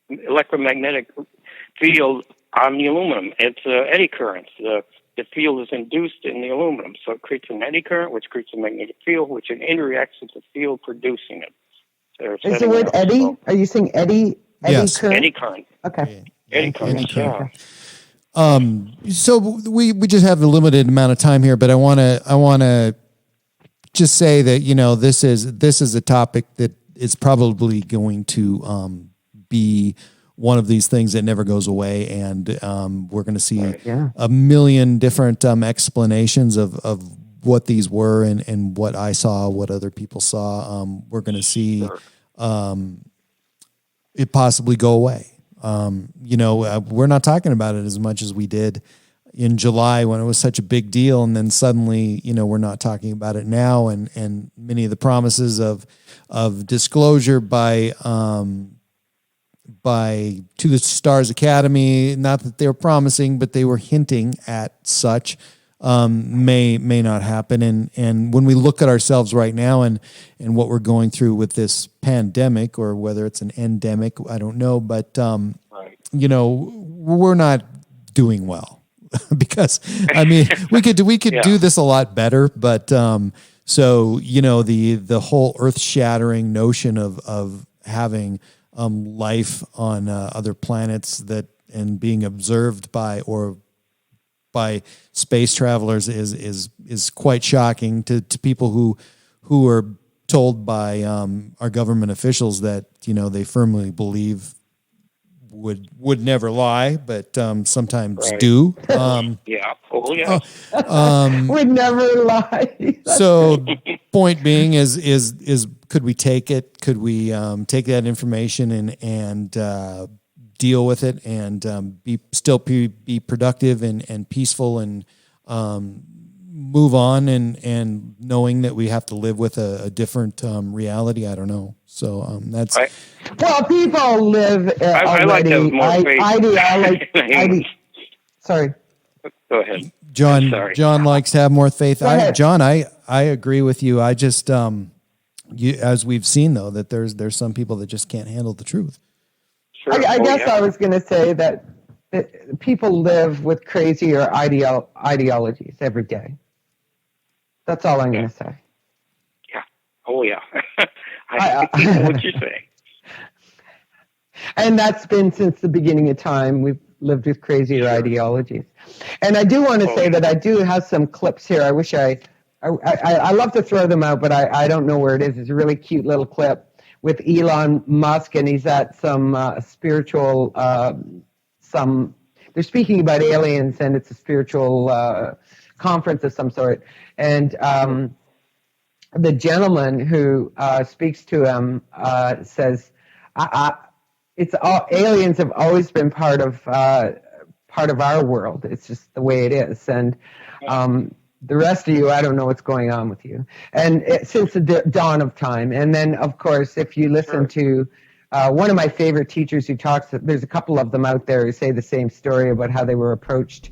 electromagnetic field on the aluminum. It's eddy currents. The field is induced in the aluminum, so it creates an eddy current, which creates a magnetic field, which interacts with the field producing it. So Is the word eddy? So, Are you saying eddy? Eddy Yes. current? eddy current. Okay. Eddy current. Yeah. So we just have a limited amount of time here, but I want to just say that, you know, this is a topic that is probably going to be one of these things that never goes away, and we're going to see a million different explanations of what these were and what I saw, what other people saw. We're going to see it possibly go away. You know, we're not talking about it as much as we did in July when it was such a big deal, and then suddenly, you know, we're not talking about it now, and many of the promises of disclosure by to the Stars Academy, not that they were promising, but they were hinting at such, may not happen. And when we look at ourselves right now and what we're going through with this pandemic, or whether it's an endemic, I don't know, but you know, we're not doing well because, I mean, we could do this a lot better, but so, you know, the whole earth shattering notion of having life on other planets that and being observed by space travelers is quite shocking to people who are told by our government officials that, you know, they firmly believe would never lie, but sometimes do. Would never lie. So point being is could we take it? Could we take that information and deal with it and be productive and peaceful and move on and knowing that we have to live with a different reality? I don't know. So that's well, people live I like to have more faith. Sorry. Go ahead. John likes to have more faith. John, I agree with you. I just as we've seen though, that there's some people that just can't handle the truth. Sure. I guess I was going to say that people live with crazier ideologies every day. That's all I'm going to say. Yeah. Oh yeah. I know what you're saying. And that's been since the beginning of time. We've lived with crazier ideologies. And I do want to say that I do have some clips here. I wish I love to throw them out, but I don't know where it is. It's a really cute little clip with Elon Musk, and he's at some spiritual, they're speaking about aliens, and it's a spiritual conference of some sort. And the gentleman who speaks to him says, aliens have always been part of our world. It's just the way it is. And the rest of you, I don't know what's going on with you. And since the dawn of time. And then, of course, if you listen to one of my favorite teachers who talks, there's a couple of them out there who say the same story about how they were approached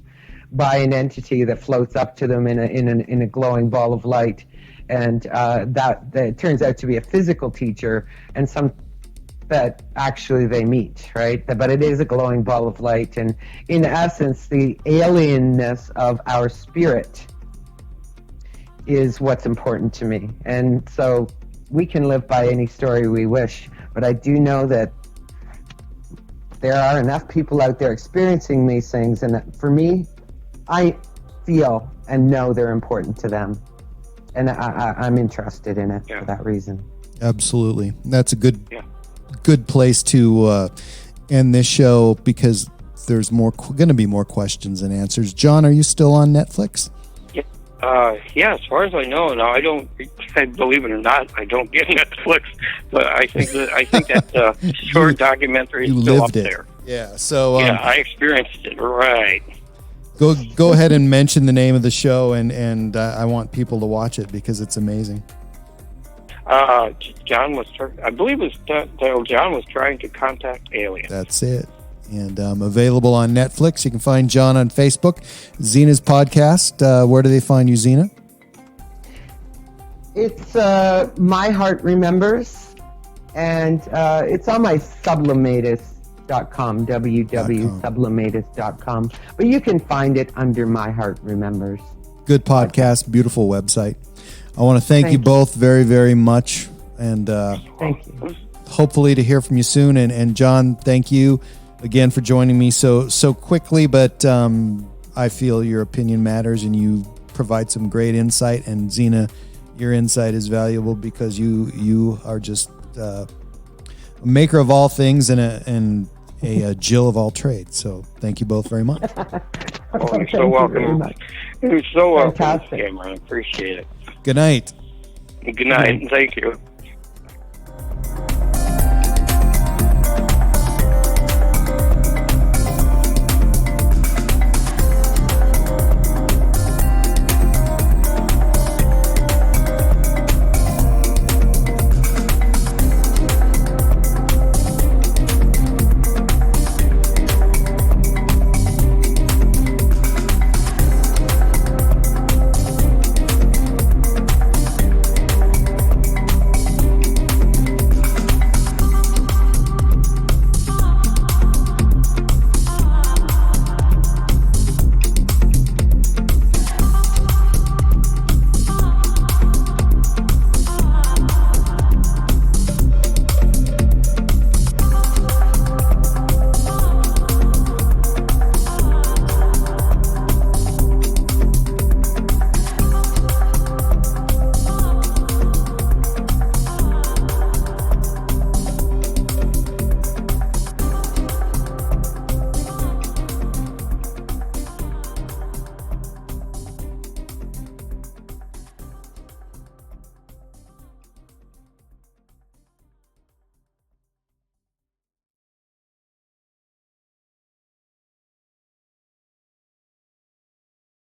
by an entity that floats up to them in a glowing ball of light. And that turns out to be a physical teacher, and some that actually they meet, right? But it is a glowing ball of light. And in essence, the alienness of our spirit is what's important to me. And so we can live by any story we wish, but I do know that there are enough people out there experiencing these things, and that for me, I feel and know they're important to them. And I'm interested in it for that reason. Absolutely. That's a good place to end this show, because there's going to be more questions and answers. John, are you still on Netflix? Yeah, as far as I know. Now, believe it or not, I don't get Netflix, but I think that short documentary is still up there. Yeah. So I experienced it. Right. Go ahead and mention the name of the show, and I want people to watch it because it's amazing. John was trying to contact aliens. That's it. And available on Netflix. You can find John on Facebook. Zena's podcast. Where do they find you, Zena? It's My Heart Remembers, and it's on my Sublimatus www.sublimatus.com, www.sublimatus.com. But you can find it under My Heart Remembers. Good podcast, beautiful website. I want to thank you both very, very much. And thank you. Hopefully to hear from you soon. And John, thank you again for joining me so quickly. But I feel your opinion matters and you provide some great insight. And Zena, your insight is valuable because you are just a maker of all things and a Jill of all trades. So thank you both very much. Oh, you're so welcome. You're so welcome, Fantastic. Cameron. I appreciate it. Good night. Good night, and thank you.